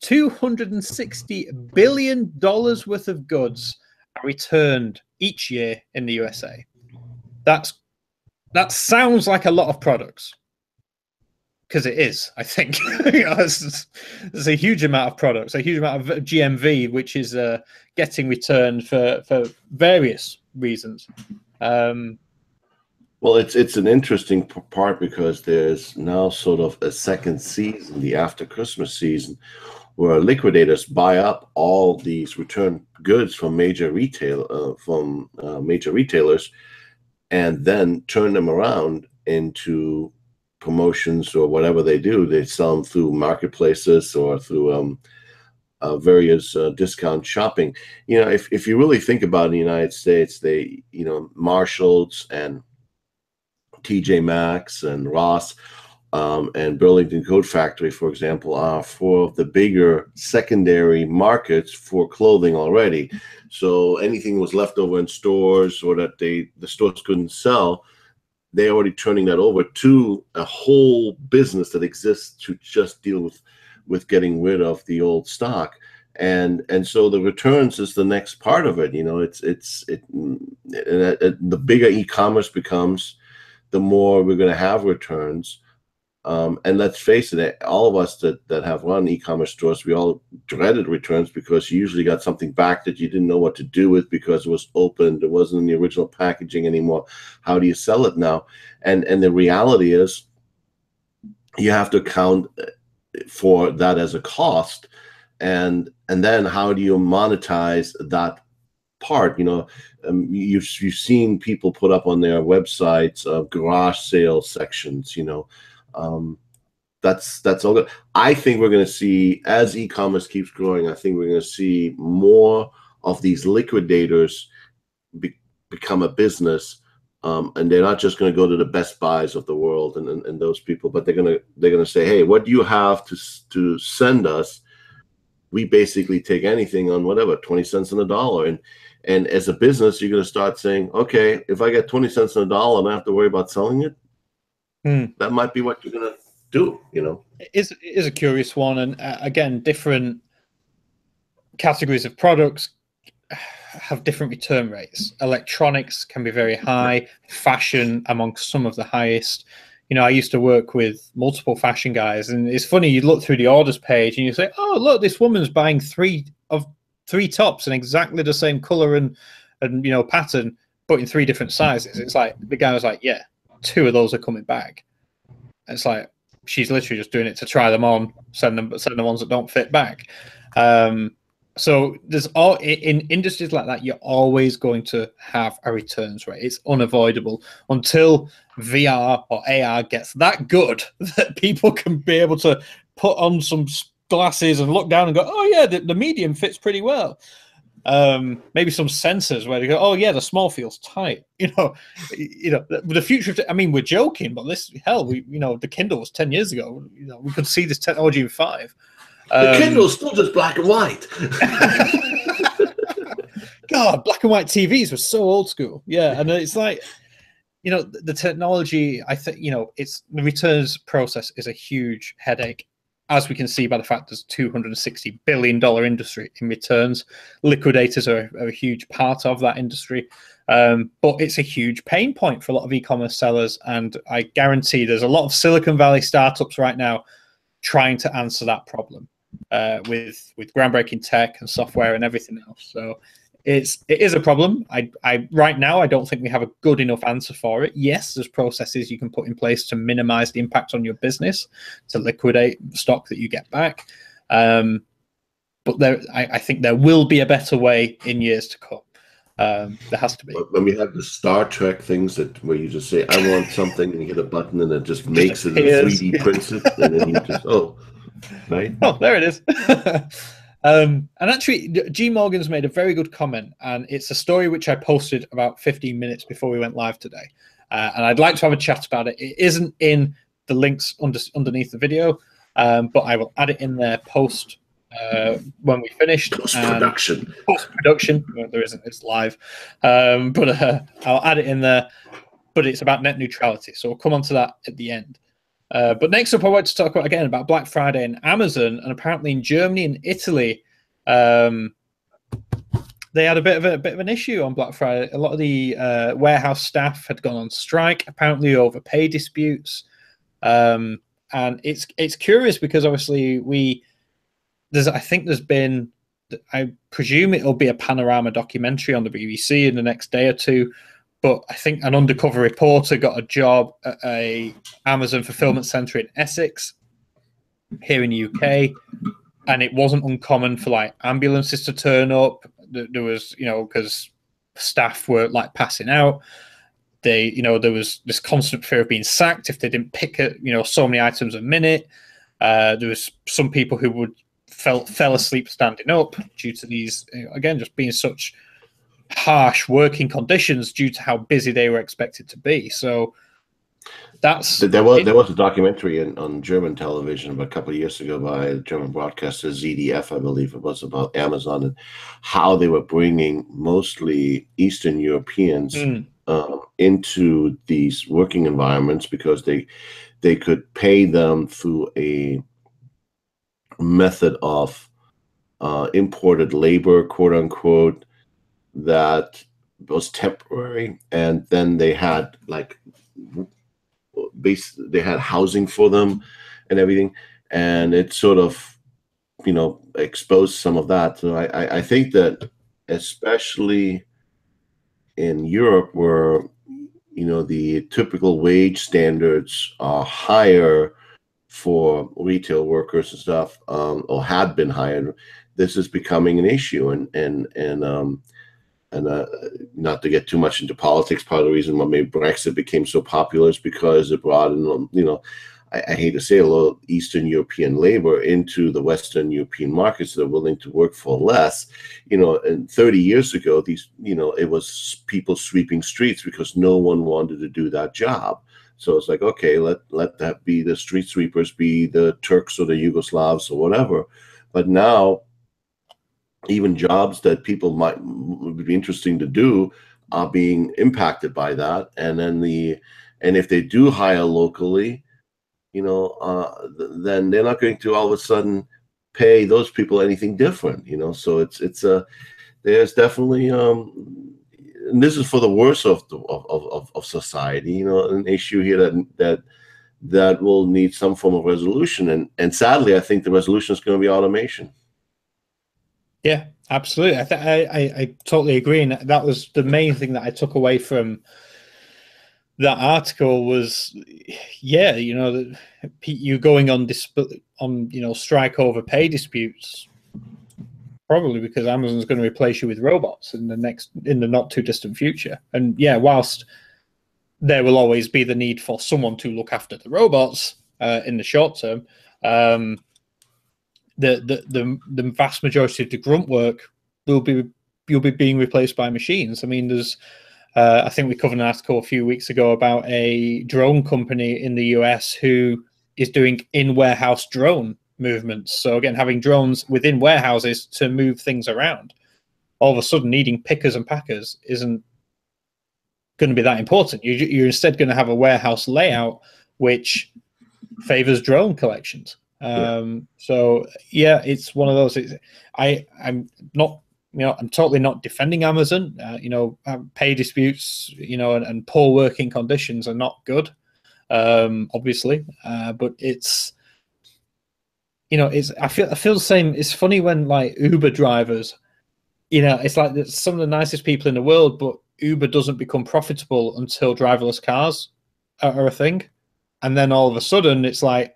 $260 billion worth of goods are returned each year in the USA. That sounds like a lot of products. Because it is, I think. There's a huge amount of products, a huge amount of GMV, which is getting returned for various reasons. Well, it's an interesting part because there's now sort of a second season, the after Christmas season, where liquidators buy up all these returned goods from major retailers, and then turn them around into promotions or whatever they do. They sell them through marketplaces or through various discount shopping. If you really think about it, in the United States, they, Marshalls and TJ Maxx and Ross and Burlington Coat Factory, for example, are four of the bigger secondary markets for clothing already. So anything was left over in stores or that the stores couldn't sell, they're already turning that over to a whole business that exists to just deal with getting rid of the old stock. And so the returns is the next part of it. The bigger e-commerce becomes, the more we're going to have returns. And let's face it, all of us that have run e-commerce stores, we all dreaded returns because you usually got something back that you didn't know what to do with because it was opened, it wasn't in the original packaging anymore. How do you sell it now? And the reality is you have to account for that as a cost. And then how do you monetize that part? You've seen people put up on their websites garage sale sections, that's all good. I think we're going to see, as e-commerce keeps growing, I think we're going to see more of these liquidators become a business, and they're not just going to go to the Best Buys of the world and those people, but they're going to say, hey, what do you have to send us? We basically take anything on whatever, 20 cents on the dollar. And as a business, you're going to start saying, okay, if I get 20 cents on the dollar and I have to worry about selling it, that might be what you're going to do, It is a curious one. And again, different categories of products have different return rates. Electronics can be very high, fashion amongst some of the highest. I used to work with multiple fashion guys, and it's funny, you look through the orders page and you say, oh, look, this woman's buying three tops in exactly the same color and pattern, but in 3 different sizes. It's like the guy was like, yeah, 2 of those are coming back. It's like she's literally just doing it to try them on, send the ones that don't fit back. So there's in industries like that, you're always going to have a returns rate. It's unavoidable until VR or AR gets that good that people can be able to put on some glasses and look down and go, oh yeah, the medium fits pretty well. Maybe some sensors where they go, oh yeah, the small feels tight. The future. I mean, we're joking, but the Kindle was 10 years ago. We could see this technology in 5. The Kindle is still just black and white. God, black and white TVs were so old school. Yeah, and it's like, the technology. I think it's the returns process is a huge headache, as we can see by the fact there's $260 billion industry in returns. Liquidators are a huge part of that industry, but it's a huge pain point for a lot of e-commerce sellers. And I guarantee there's a lot of Silicon Valley startups right now trying to answer that problem with groundbreaking tech and software and everything else. So it is a problem. I right now I don't think we have a good enough answer for it. Yes, there's processes you can put in place to minimize the impact on your business, to liquidate stock that you get back. But I think there will be a better way in years to come. There has to be. When we have the Star Trek things where you just say, I want something, and you hit a button and it just makes it, and 3D prints it, and then you just, right? Oh, there it is. And actually, G. Morgan's made a very good comment, and it's a story which I posted about 15 minutes before we went live today. And I'd like to have a chat about it. It isn't in the links underneath the video, but I will add it in there post when we finished. Post-production. Well, there isn't. It's live. But I'll add it in there. But it's about net neutrality. So we'll come on to that at the end. But next up, I want to talk about Black Friday and Amazon. And apparently in Germany and Italy, they had a bit of an issue on Black Friday. A lot of the warehouse staff had gone on strike, apparently over pay disputes. And it's curious because obviously I think there's been, I presume it'll be a panorama documentary on the BBC in the next day or two. But I think an undercover reporter got a job at a Amazon fulfillment center in Essex here in the UK. And it wasn't uncommon for like ambulances to turn up. There was, because staff were like passing out. There was this constant fear of being sacked if they didn't pick so many items a minute. There was some people who fell asleep standing up due to these, again, just being such harsh working conditions due to how busy they were expected to be. So there was a documentary on German television a couple of years ago by a German broadcaster, ZDF, I believe it was, about Amazon and how they were bringing mostly Eastern Europeans into these working environments because they could pay them through a method of imported labor, quote unquote, that was temporary, and then they had they had housing for them and everything, and it sort of exposed some of that. So I think that especially in Europe, where the typical wage standards are higher for retail workers and stuff, or had been higher, this is becoming an issue. And not to get too much into politics, part of the reason why maybe Brexit became so popular is because it brought in, I hate to say it, a lot of Eastern European labor into the Western European markets that are willing to work for less. And 30 years ago, it was people sweeping streets because no one wanted to do that job. So it's like, okay, let that be the street sweepers, be the Turks or the Yugoslavs or whatever. But now, even jobs that people would be interesting to do are being impacted by that. And then if they do hire locally, then they're not going to all of a sudden pay those people anything different. So there's definitely and this is for the worse of society. An issue here that will need some form of resolution. And sadly, I think the resolution is going to be automation. Yeah, absolutely. I totally agree, and that was the main thing that I took away from that article was, you going on strike over pay disputes, probably because Amazon's going to replace you with robots in the not too distant future. And whilst there will always be the need for someone to look after the robots in the short term, the vast majority of the grunt work you'll be being replaced by machines. I mean, there's I think we covered an article a few weeks ago about a drone company in the US who is doing in-warehouse drone movements. So again, having drones within warehouses to move things around. All of a sudden, needing pickers and packers isn't going to be that important. You're instead going to have a warehouse layout which favors drone collections. So it's one of those. I'm not, I'm totally not defending Amazon. Pay disputes, and poor working conditions are not good, obviously. But it's, I feel the same. It's funny when like Uber drivers, it's like some of the nicest people in the world, but Uber doesn't become profitable until driverless cars are a thing, and then all of a sudden it's like,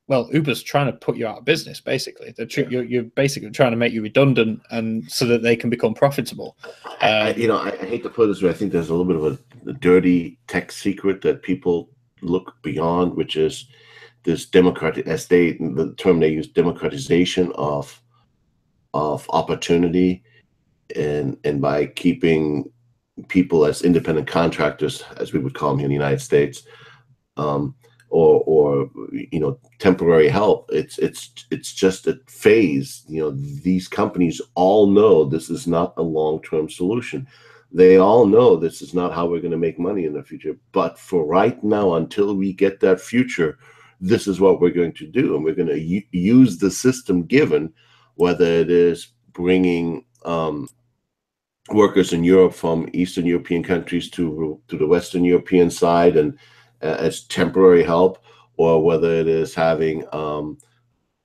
well, Uber's trying to put you out of business. Basically, you're basically trying to make you redundant, and so that they can become profitable. I hate to put it this way. I think there's a little bit of a dirty tech secret that people look beyond, which is this the term they use, democratization of opportunity, and by keeping people as independent contractors, as we would call them here in the United States, or temporary help. It's just a phase. These companies all know this is not a long-term solution. They all know this is not how we're going to make money in the future. But for right now, until we get that future, this is what we're going to do, and we're going to use the system given, whether it is bringing workers in Europe from Eastern European countries to the Western European side and as temporary help, or whether it is having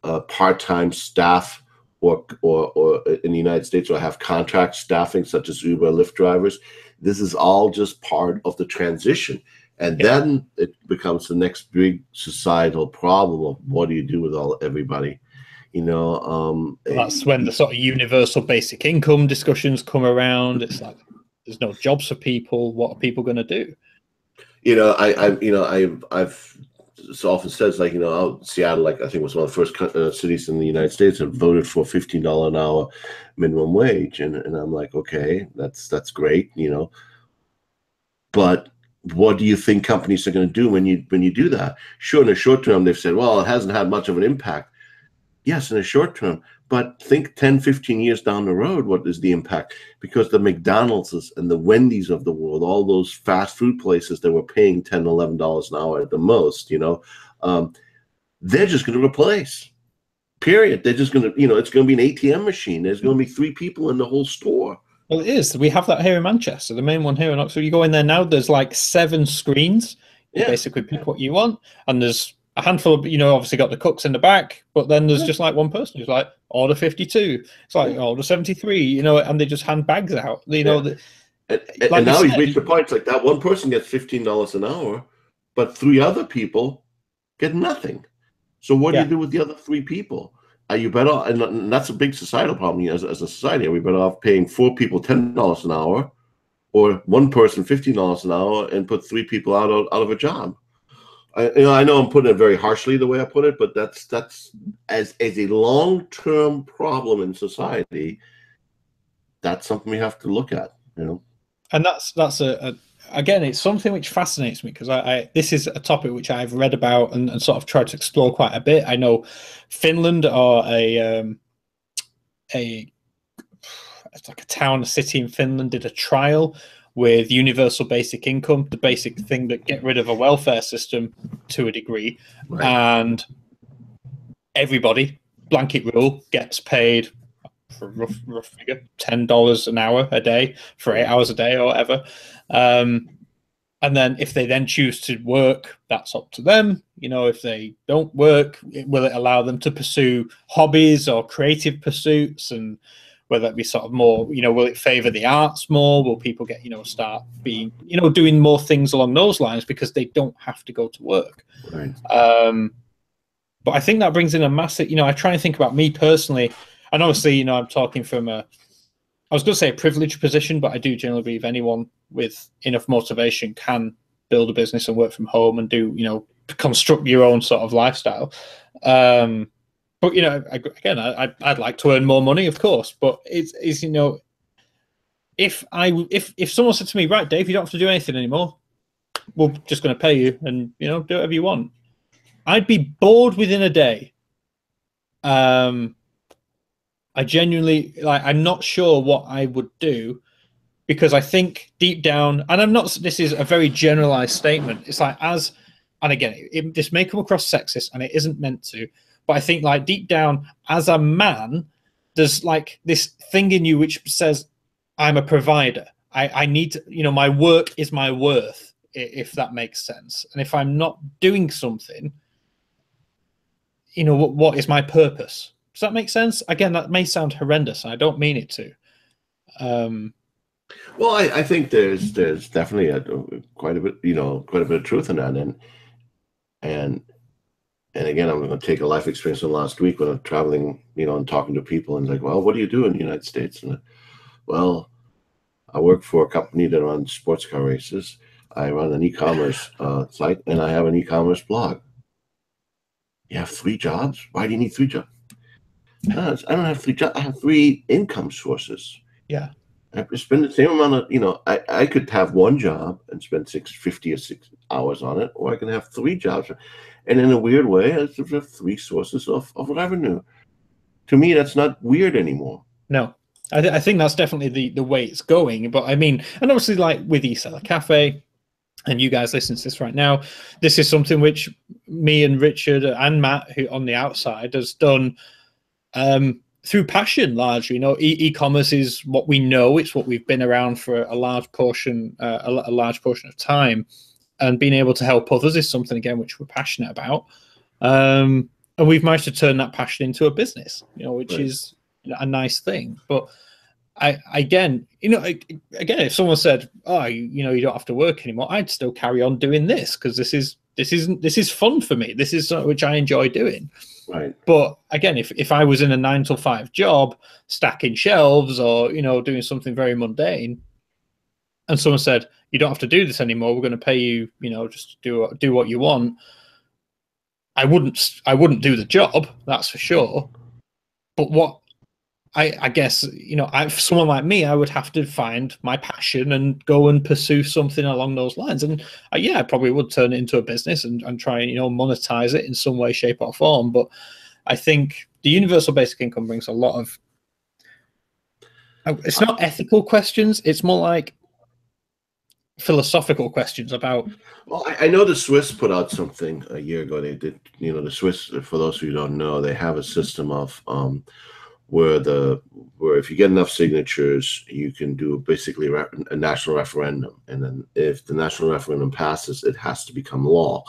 part-time staff or in the United States, or have contract staffing such as Uber, Lyft drivers. This is all just part of the transition. And then it becomes the next big societal problem of what do you do with everybody? That's when the sort of universal basic income discussions come around. It's like there's no jobs for people. What are people going to do? I've so often says, like, Seattle, like, I think was one of the first cities in the United States that voted for $15 an hour minimum wage, and I'm like, okay, that's great, but what do you think companies are going to do when you do that? Sure, in the short term, they've said, well, it hasn't had much of an impact. Yes, in the short term, but think 10, 15 years down the road, what is the impact? Because the McDonald's and the Wendy's of the world, all those fast food places that were paying $10, $11 an hour at the most, they're just going to replace. Period. They're just going to, it's going to be an ATM machine. There's going to be 3 people in the whole store. Well, it is. We have that here in Manchester, the main one here in Oxford. You go in there now, there's like 7 screens. You basically pick what you want, and there's a handful of, obviously got the cooks in the back, but then there's just like one person who's like, order 52. It's like, order 73, and they just hand bags out. And now you've reached the point, it's like that one person gets $15 an hour, but 3 other people get nothing. So what do you do with the other 3 people? Are you better? And that's a big societal problem as a society. Are we better off paying 4 people $10 an hour, or one person $15 an hour, and put 3 people out of a job? I know I'm putting it very harshly the way I put it, but that's as a long-term problem in society. That's something we have to look at, And that's again, it's something which fascinates me, because this is a topic which I've read about and sort of tried to explore quite a bit. I know Finland are it's like a town, a city in Finland did a trial with universal basic income, the basic thing that get rid of a welfare system to a degree, right. And everybody, blanket rule, gets paid for a rough figure, $10 an hour a day for 8 hours a day or whatever. And then if they then choose to work, that's up to them. If they don't work, will it allow them to pursue hobbies or creative pursuits? And whether it be sort of more, will it favor the arts more? Will people get, start being, doing more things along those lines because they don't have to go to work? Right. But I think that brings in a massive, I try and think about me personally. And obviously, I'm talking from I was going to say a privileged position, but I do generally believe anyone with enough motivation can build a business and work from home and do, construct your own sort of lifestyle. But again, I'd like to earn more money, of course. But it's if someone said to me, right, Dave, you don't have to do anything anymore, we're just going to pay you, and do whatever you want, I'd be bored within a day. I genuinely, I'm not sure what I would do, because I think deep down, and I'm not, this is a very generalized statement. It's like, and again, this may come across sexist, and it isn't meant to, but I think deep down as a man, there's this thing in you which says, I'm a provider. I need to, my work is my worth, if that makes sense. And if I'm not doing something, what is my purpose? Does that make sense? Again, that may sound horrendous, and I don't mean it to. Well, I think there's definitely quite a bit of truth in that, and And again, I'm going to take a life experience from last week when I'm traveling, and talking to people, and like, well, what do you do in the United States? And well, I work for a company that runs sports car races. I run an e-commerce site, and I have an e-commerce blog. You have 3 jobs? Why do you need 3 jobs? No, I don't have 3 jobs. I have 3 income sources. Yeah. I spend the same amount of, I could have 1 job and spend 50 or 6 hours on it, or I can have 3 jobs. And in a weird way, I have 3 sources of revenue. To me, that's not weird anymore. No, I think that's definitely the way it's going. But I mean, and obviously, like with eSeller Cafe, and you guys listen to this right now, this is something which me and Richard and Matt, who on the outside, has done through passion largely. E-commerce is what we know. It's what we've been around for a large portion of time, and being able to help others is something, again, which we're passionate about. And we've managed to turn that passion into a business, which is a nice thing. But again, if someone said, "Oh, you don't have to work anymore," I'd still carry on doing this because this is fun for me. This is something which I enjoy doing. Right. But again, if I was in a 9 to 5 job, stacking shelves or doing something very mundane, and someone said, "You don't have to do this anymore. We're going to pay you, just do what you want," I wouldn't do the job. That's for sure. But what I guess, for someone like me, I would have to find my passion and go and pursue something along those lines. And I probably would turn it into a business and try and, monetize it in some way, shape or form. But I think the universal basic income brings a lot of, it's not ethical questions. It's more like philosophical questions about. Well, I know the Swiss put out something a year ago. They did, the Swiss, for those who don't know, they have a system of, where if you get enough signatures, you can do basically a national referendum, and then if the national referendum passes, it has to become law.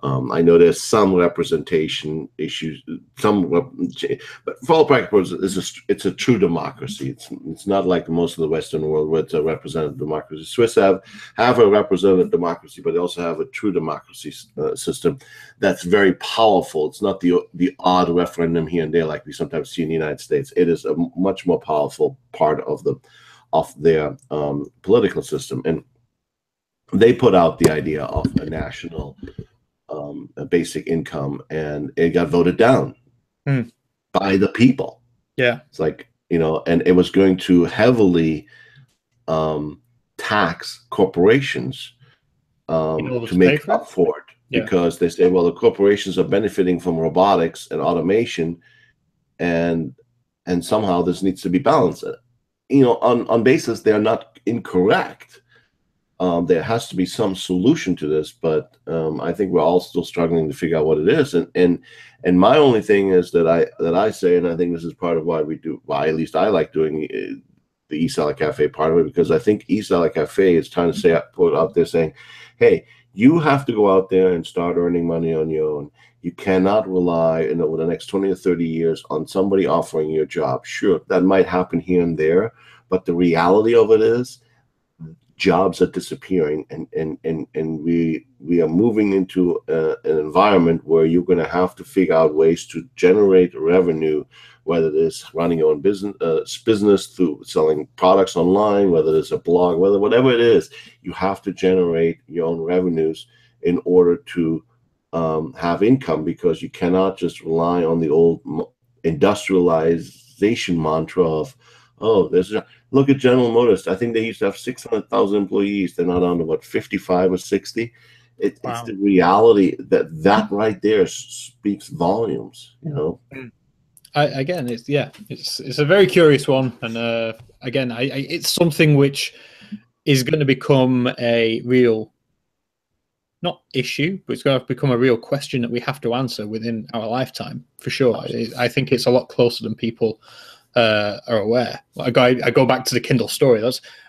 I know there's some representation issues, but for all practical purposes, it's a true democracy. It's not like most of the Western world where it's a representative democracy. Swiss have a representative democracy, but they also have a true democracy system that's very powerful. It's not the odd referendum here and there like we sometimes see in the United States. It is a much more powerful part of their political system, and they put out the idea of a national a basic income, and it got voted down by the people. Yeah. It's like, and it was going to heavily tax corporations to make up for it. Yeah. Because they say, well, the corporations are benefiting from robotics and automation, and somehow this needs to be balanced. On basis, they're not incorrect. There has to be some solution to this, but I think we're all still struggling to figure out what it is. And my only thing is that I say, and I think this is part of why at least I like doing the eSeller Cafe part of it, because I think eSeller Cafe is trying to put out there saying, hey, you have to go out there and start earning money on your own. You cannot rely over the next 20 or 30 years on somebody offering you a job. Sure, that might happen here and there, but the reality of it is, jobs are disappearing, and we are moving into an environment where you're going to have to figure out ways to generate revenue, whether it's running your own business through selling products online, whether it's a blog, whatever it is. You have to generate your own revenues in order to have income, because you cannot just rely on the old industrialization mantra of, oh, look at General Motors. I think they used to have 600,000 employees. They're not on to, 55 or 60. Wow. It's the reality that right there speaks volumes, Again, it's a very curious one. And again, it's something which is going to become a real, not issue, but it's going to become a real question that we have to answer within our lifetime, for sure. I think it's a lot closer than people are aware. I go back to the Kindle story.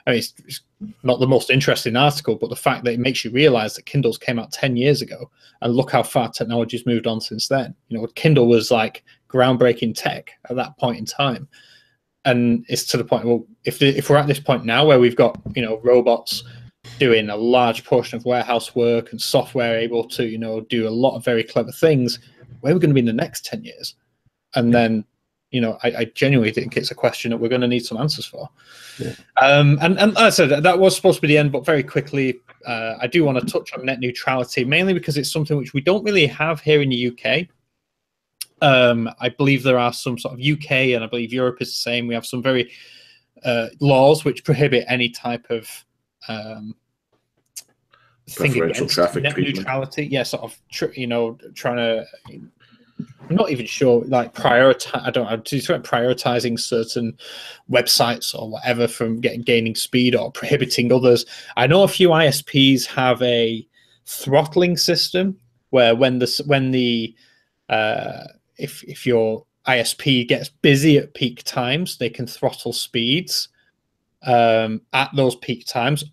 It's not the most interesting article, but the fact that it makes you realize that Kindles came out 10 years ago, and look how far technology's moved on since then. Kindle was like groundbreaking tech at that point in time, and it's to the point, well, if we're at this point now where we've got robots doing a large portion of warehouse work and software able to do a lot of very clever things, where we're going to be in the next 10 years. And then, you know, I genuinely think it's a question that we're going to need some answers for. Yeah. And as I said, that was supposed to be the end, but very quickly, I do want to touch on net neutrality, mainly because it's something which we don't really have here in the UK. I believe there are some sort of UK, and I believe Europe is the same. We have some very laws which prohibit any type of thing against traffic net treatment. neutrality. Yeah, sort of, you know, trying to. I'm not even sure, like prioritize. I don't know. Prioritizing certain websites or whatever from gaining speed or prohibiting others. I know a few ISPs have a throttling system where if your ISP gets busy at peak times, they can throttle speeds at those peak times,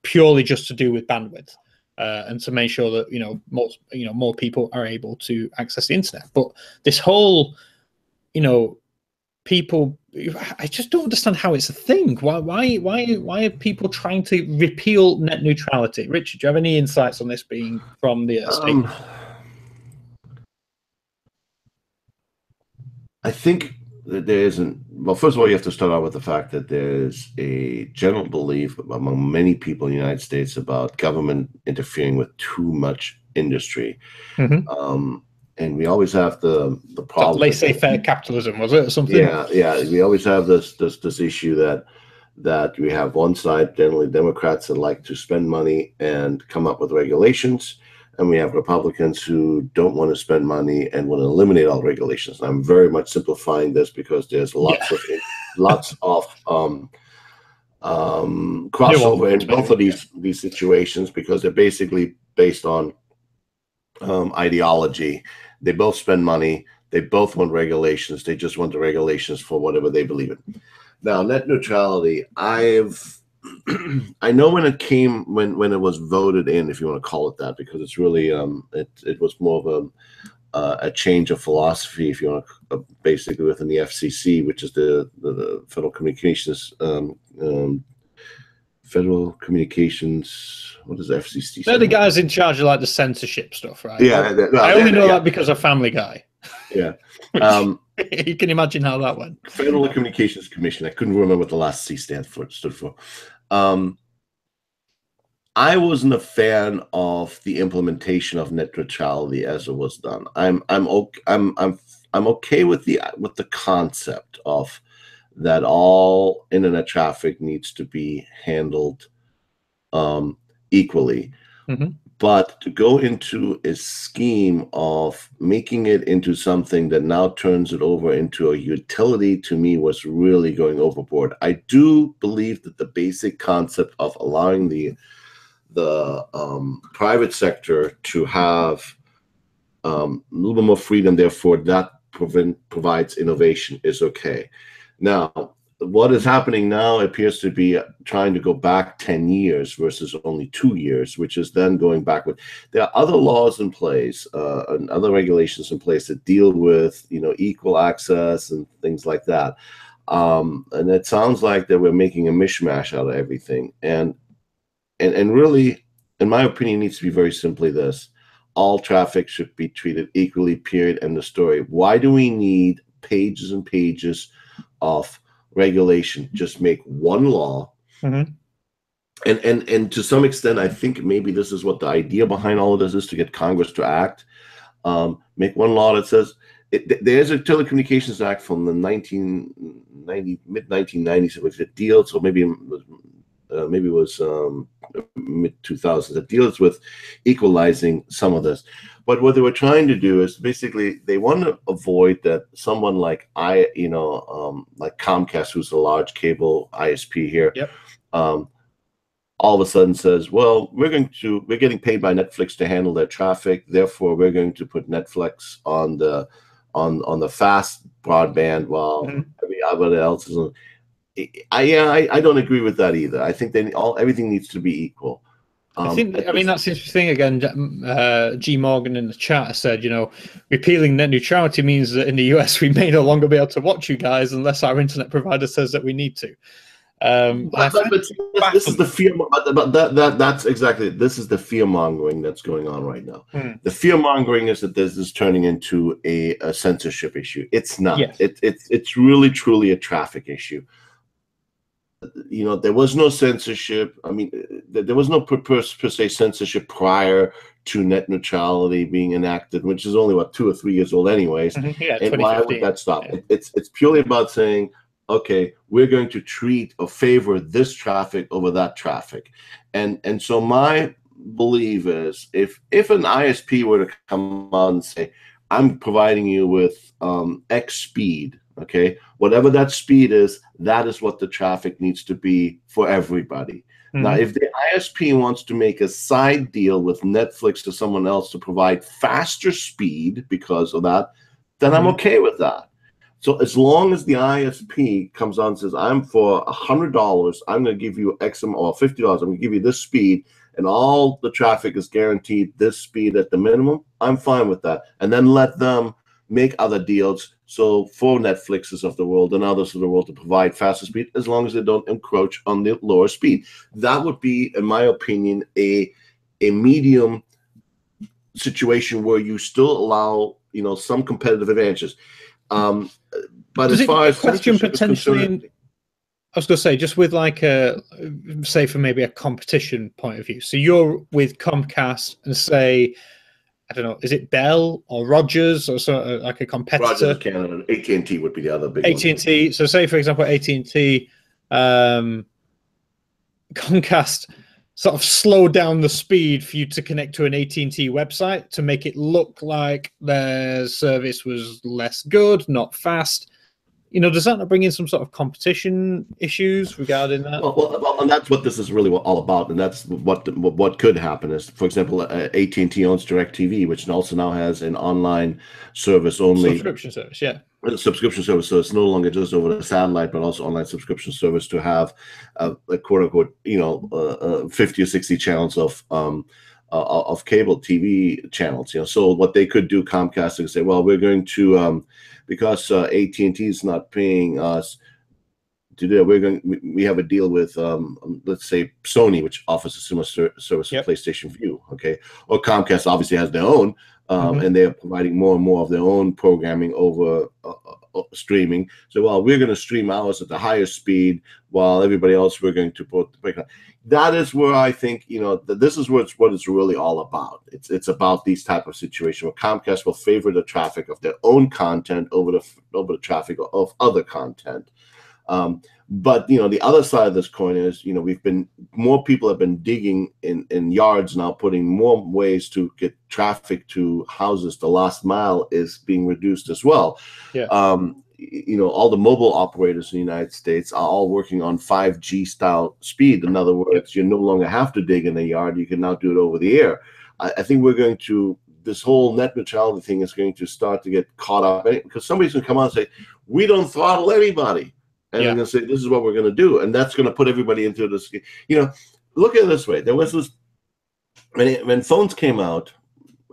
purely just to do with bandwidth. And to make sure that more people are able to access the internet. But this whole, people, I just don't understand how it's a thing. Why are people trying to repeal net neutrality? Richard, do you have any insights on this being from the state? I think that there isn't. Well, first of all, you have to start out with the fact that there's a general belief among many people in the United States about government interfering with too much industry. Mm-hmm. And we always have the problem. Laissez-faire capitalism, was it, or something? Yeah. We always have this issue that we have one side, generally Democrats, that like to spend money and come up with regulations. And we have Republicans who don't want to spend money and want to eliminate all regulations. And I'm very much simplifying this because there's lots of crossover in both of these situations, because they're basically based on ideology. They both spend money. They both want regulations. They just want the regulations for whatever they believe in. Now, net neutrality, I know when it was voted in, if you want to call it that, because it's really it was more of a change of philosophy, if you want to, basically within the FCC, which is the Federal Communications what does the FCC? They're the guys in charge of like the censorship stuff, right? Yeah, I only know that because of Family Guy. Yeah. You can imagine how that went. Federal Communications Commission. I couldn't remember what the last C stood for. I wasn't a fan of the implementation of net neutrality as it was done. I'm okay with the concept of that all internet traffic needs to be handled equally. Mm-hmm. But to go into a scheme of making it into something that now turns it over into a utility, to me, was really going overboard. I do believe that the basic concept of allowing the private sector to have a little bit more freedom, therefore that provides innovation, is okay. Now, what is happening now appears to be trying to go back 10 years versus only 2 years, which is then going backward. There are other laws in place and other regulations in place that deal with, equal access and things like that. And it sounds like that we're making a mishmash out of everything. And really, in my opinion, needs to be very simply this: all traffic should be treated equally, period, end of story. Why do we need pages and pages of regulation? Just make one law. Mm-hmm. And to some extent, I think maybe this is what the idea behind all of this is, to get Congress to act. Make one law that says there's a Telecommunications Act from the mid-1990s which it deals, or maybe it was mid-2000s, that deals with equalizing some of this. But what they were trying to do is basically they want to avoid that someone like like Comcast, who's a large cable ISP here, yep, all of a sudden says, well, we're getting paid by Netflix to handle their traffic, therefore we're going to put Netflix on the fast broadband while everybody else is on. I don't agree with that either. I think everything needs to be equal. I mean, that's interesting. Again, G. Morgan in the chat said, repealing net neutrality means that in the US we may no longer be able to watch you guys unless our internet provider says that we need to. This is the fear. But that's exactly it. This is the fear mongering that's going on right now. The fear mongering is that this is turning into a censorship issue. It's not. Yes. It's really truly a traffic issue. You know, there was no censorship. I mean, there was no per se censorship prior to net neutrality being enacted, which is only what 2 or 3 years old, anyways. Yeah, and why would that stop? Yeah. It's purely about saying, okay, we're going to treat or favor this traffic over that traffic, and so my belief is if an ISP were to come out and say, I'm providing you with X speed. Okay, whatever that speed is, that is what the traffic needs to be for everybody. Now, if the ISP wants to make a side deal with Netflix or someone else to provide faster speed because of that, then I'm okay with that. So as long as the ISP comes on and says, I'm for $100, I'm going to give you X or $50, I'm going to give you this speed, and all the traffic is guaranteed this speed at the minimum, I'm fine with that. And then let them make other deals. So for Netflixes of the world and others of the world to provide faster speed, as long as they don't encroach on the lower speed. That would be, in my opinion, a medium situation where you still allow, you know, some competitive advantages. But as far as question potentially, I was going to say, just with like say for maybe a competition point of view. So you're with Comcast and say, I don't know, is it Bell or Rogers or so, like a competitor? Rogers, Canada, AT&T would be the other big AT&T. So say, for example, AT&T, Comcast sort of slow down the speed for you to connect to an AT&T website to make it look like their service was less good, not fast. You know, does that not bring in some sort of competition issues regarding that? Well, and that's what this is really all about, and that's what could happen is, for example, AT&T owns DirecTV, which also now has an online service only subscription service, yeah, a subscription service. So it's no longer just over the satellite, but also online subscription service to have a quote unquote, you know, 50 or 60 channels of cable TV channels. You know, so what they could do, Comcast, could say, well, we're going to because AT&T is not paying us to do it, we have a deal with let's say Sony, which offers a similar service for PlayStation View, okay, or Comcast obviously has their own, and they're providing more and more of their own programming over streaming. So, well, we're going to stream ours at the higher speed, while everybody else we're going to put. That is where I think, you know, this is what it's really all about. It's about these type of situation where Comcast will favor the traffic of their own content over the traffic of other content. But, you know, the other side of this coin is, you know, more people have been digging in yards now, putting more ways to get traffic to houses. The last mile is being reduced as well. Yeah. You know, all the mobile operators in the United States are all working on 5G style speed. In other words, you no longer have to dig in a yard. You can now do it over the air. I think this whole net neutrality thing is going to start to get caught up in it, because somebody's going to come out and say, we don't throttle anybody. And they're going to say, this is what we're going to do. And that's going to put everybody into this. You know, look at it this way. There was this, when phones came out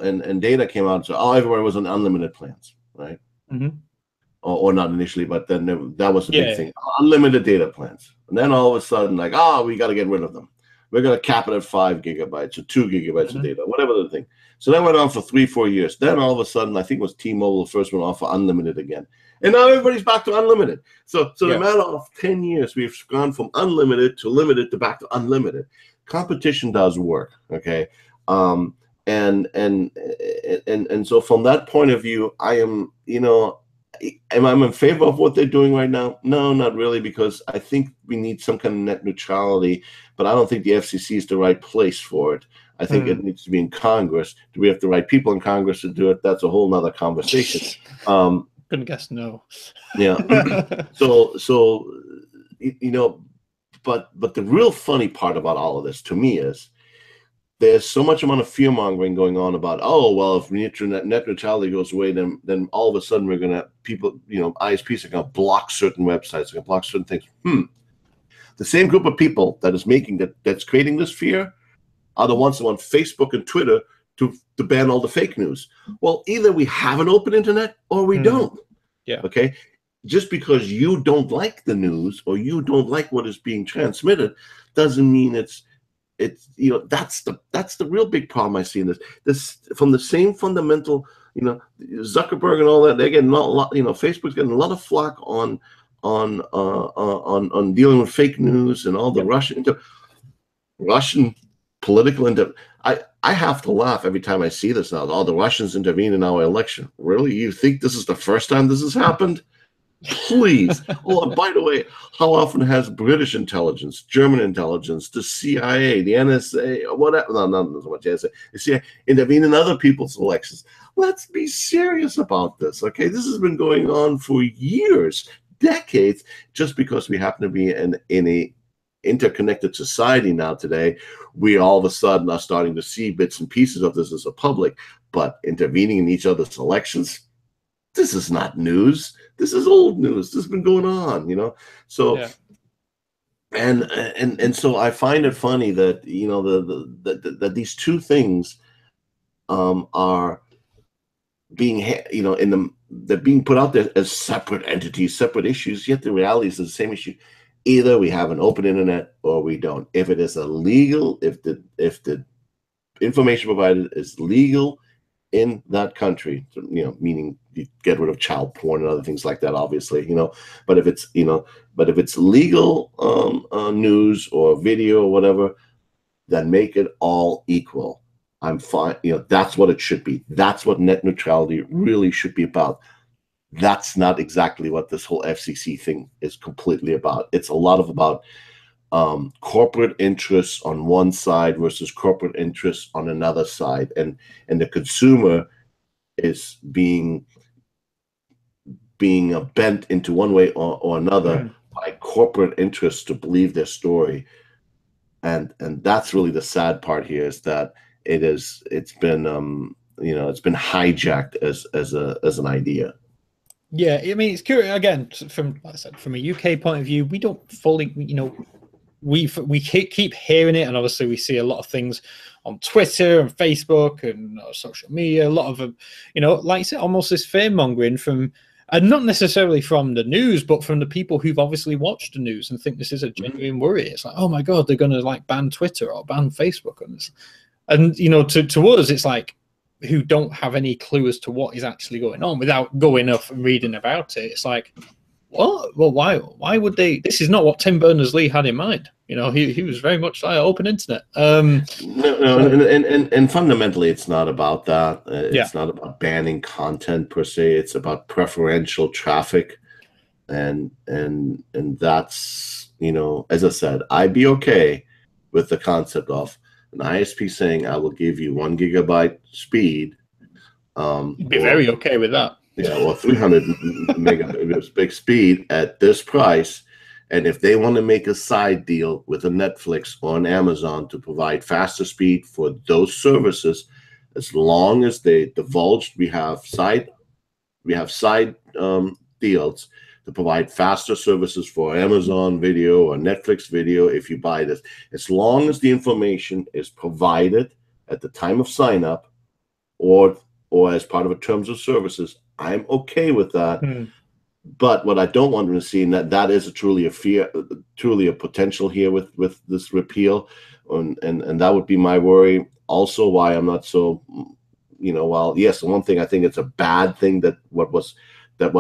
and data came out, so everyone was on unlimited plans, right? Or not initially, but then that was the big thing. Unlimited data plans. And then all of a sudden, like, we got to get rid of them. We're going to cap it at 5 gigabytes or 2 gigabytes of data, whatever the thing. So that went on for 3-4 years. Then all of a sudden, I think it was T-Mobile the first one off for unlimited again. And now everybody's back to unlimited. So in a matter of 10 years, we've gone from unlimited to limited to back to unlimited. Competition does work, okay? And so from that point of view, I am, you know, am I in favor of what they're doing right now? No, not really, because I think we need some kind of net neutrality, but I don't think the FCC is the right place for it. I think it needs to be in Congress. Do we have the right people in Congress to do it? That's a whole nother conversation. Couldn't guess no. Yeah. So you know, but the real funny part about all of this to me is there's so much amount of fear mongering going on about, oh, well, if net neutrality goes away, then all of a sudden we're gonna ISPs are gonna block certain websites, they're gonna block certain things. The same group of people that is making that's creating this fear are the ones that want Facebook and Twitter to ban all the fake news. Well, either we have an open internet or we don't. Yeah. Okay. just because you don't like the news or you don't like what is being transmitted doesn't mean it's that's the real big problem I see in this from the same fundamental, Zuckerberg and all that. They're getting a lot, Facebook's getting a lot of flack on dealing with fake news and all the Russian political I have to laugh every time I see this now. All the Russians intervene in our election. Really? You think this is the first time this has happened? Please. Oh, and by the way, how often has British intelligence, German intelligence, the CIA, the NSA, whatever, not so much NSA, the CIA, intervene in other people's elections? Let's be serious about this, okay? This has been going on for years, decades, just because we happen to be in a interconnected society now today. We all of a sudden are starting to see bits and pieces of this as a public, but intervening in each other's elections, this is not news. This is old news. This has been going on, So, yeah. And so I find it funny that that these two things are being they're being put out there as separate entities, separate issues. Yet the reality is the same issue. Either we have an open internet or we don't. If it is illegal, if the information provided is legal in that country, meaning you get rid of child porn and other things like that, obviously, but if it's legal news or video or whatever, then make it all equal. I'm fine. That's what it should be. That's what net neutrality really should be about. That's not exactly what this whole FCC thing is completely about. It's a lot about corporate interests on one side versus corporate interests on another side, and the consumer is being bent into one way or another by corporate interests to believe their story, and that's really the sad part here, is that it's been hijacked as an idea. Yeah, I mean, it's curious again, from a UK point of view. We don't fully, we keep hearing it, and obviously we see a lot of things on Twitter and Facebook and social media. A lot of them, like you said, almost this fear mongering from, and not necessarily from the news, but from the people who've obviously watched the news and think this is a genuine worry. It's like, oh my God, they're going to ban Twitter or ban Facebook on this, and to us, it's like, who don't have any clue as to what is actually going on without going up and reading about it. It's like, what? Well, why would they? This is not what Tim Berners-Lee had in mind. He was very much like open internet. No, and fundamentally, it's not about that. It's not about banning content per se. It's about preferential traffic, and that's, as I said, I'd be okay with the concept of an ISP saying, I will give you 1 gigabyte speed. You'd be very okay with that. Yeah, or 300 megabits big speed at this price. And if they want to make a side deal with a Netflix or an Amazon to provide faster speed for those services, as long as they divulged, we have side deals to provide faster services for Amazon Video or Netflix Video. If you buy this, as long as the information is provided at the time of sign up or as part of a terms of services, I'm okay with that. But what I don't want to see, and that is truly a potential here with this repeal, and that would be my worry. Also, why I'm not so, while yes, the one thing I think it's a bad thing that what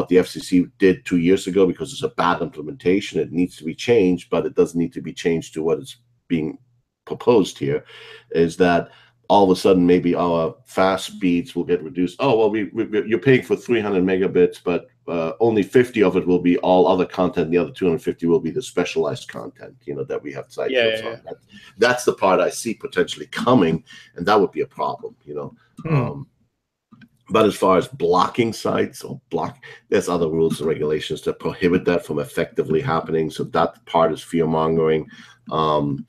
the FCC did 2 years ago, because it's a bad implementation. It needs to be changed, but it doesn't need to be changed to what is being proposed here, is that all of a sudden maybe our fast speeds will get reduced. Oh, well, you're paying for 300 megabits, but only 50 of it will be all other content. The other 250 will be the specialized content, that we have side deals on. That's the part I see potentially coming, and that would be a problem, But as far as blocking sites there's other rules and regulations that prohibit that from effectively happening. So that part is fear mongering. And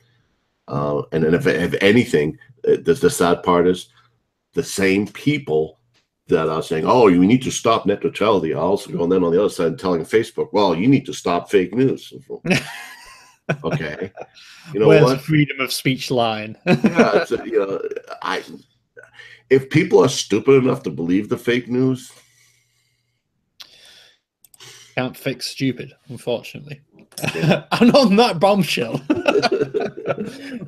then if anything, the sad part is the same people that are saying, oh, you need to stop net neutrality, are also going then on the other side and telling Facebook, well, you need to stop fake news. Okay. Where's what? The freedom of speech line? Yeah, if people are stupid enough to believe the fake news, can't fix stupid, unfortunately. And on that bombshell,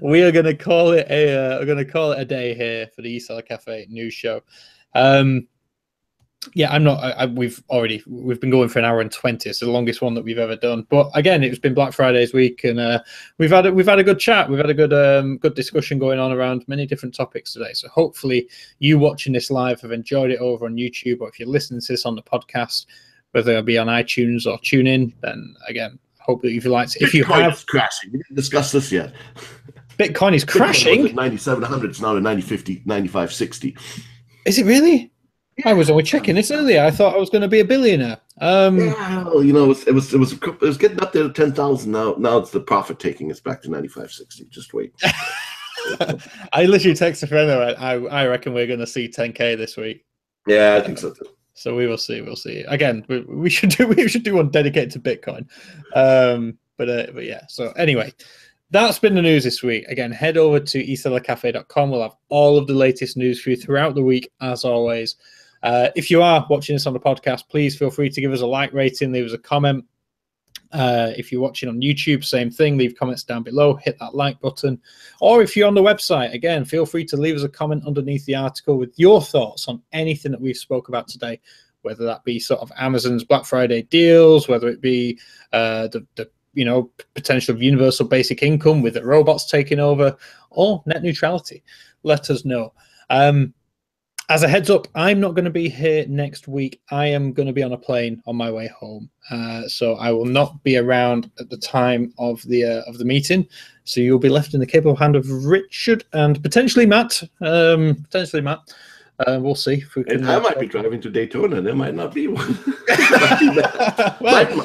we are going to call it a day here for the eSeller Cafe news show. Yeah, I'm not. We've been going for an hour and 20. It's the longest one that we've ever done. But again, it's been Black Friday's week, and we've had a good chat. We've had a good discussion going on around many different topics today. So hopefully, you watching this live have enjoyed it over on YouTube, or if you're listening to this on the podcast, whether it be on iTunes or TuneIn, then again, hope that if you liked it. If you have crashing, we didn't discuss this yet. Bitcoin is crashing. Bitcoin was at 9,700. It's now at 9,560. Is it really? I was only checking this earlier. I thought I was going to be a billionaire. Yeah, you know, it was getting up there to 10,000. Now it's the profit taking us back to 9,560. Just wait. I literally texted a friend. I reckon we're going to see 10K this week. Yeah, I think so too. So we will see. We'll see. Again, we should do one dedicated to Bitcoin. But yeah. So anyway, that's been the news this week. Again, head over to eSellerCafe.com. We'll have all of the latest news for you throughout the week, as always. If you are watching this on the podcast, please feel free to give us a like rating, leave us a comment. If you're watching on YouTube, same thing. Leave comments down below. Hit that like button. Or if you're on the website, again, feel free to leave us a comment underneath the article with your thoughts on anything that we've spoke about today, whether that be sort of Amazon's Black Friday deals, whether it be the potential of universal basic income with the robots taking over, or net neutrality. Let us know. As a heads up, I'm not going to be here next week. I am going to be on a plane on my way home, so I will not be around at the time of the meeting. So you'll be left in the capable hand of Richard and potentially Matt. We'll see if we can. I might be driving to Daytona. There might not be one.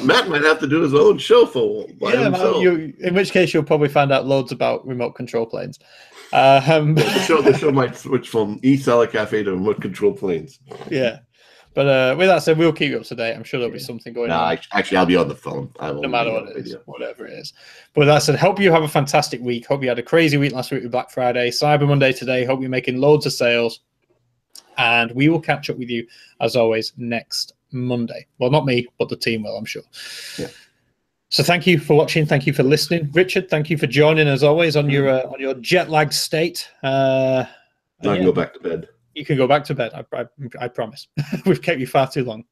Matt might have to do his own show for himself. In which case, you'll probably find out loads about remote control planes. The show might switch from eSeller Cafe to remote control planes. Yeah, but with that said, we'll keep you up to date. I'm sure there'll be something going on. Actually, I'll be on the phone. No matter what it is, whatever it is. But with that said, hope you have a fantastic week. Hope you had a crazy week last week with Black Friday, Cyber Monday today. Hope you're making loads of sales. And we will catch up with you, as always, next Monday. Well, not me, but the team will, I'm sure. Yeah. So thank you for watching. Thank you for listening. Richard, thank you for joining, as always, on your jet-lagged state. I can go back to bed. You can go back to bed, I promise. We've kept you far too long.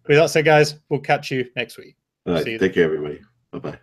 With that said, guys, we'll catch you next week. All right, take care, everybody. Bye-bye.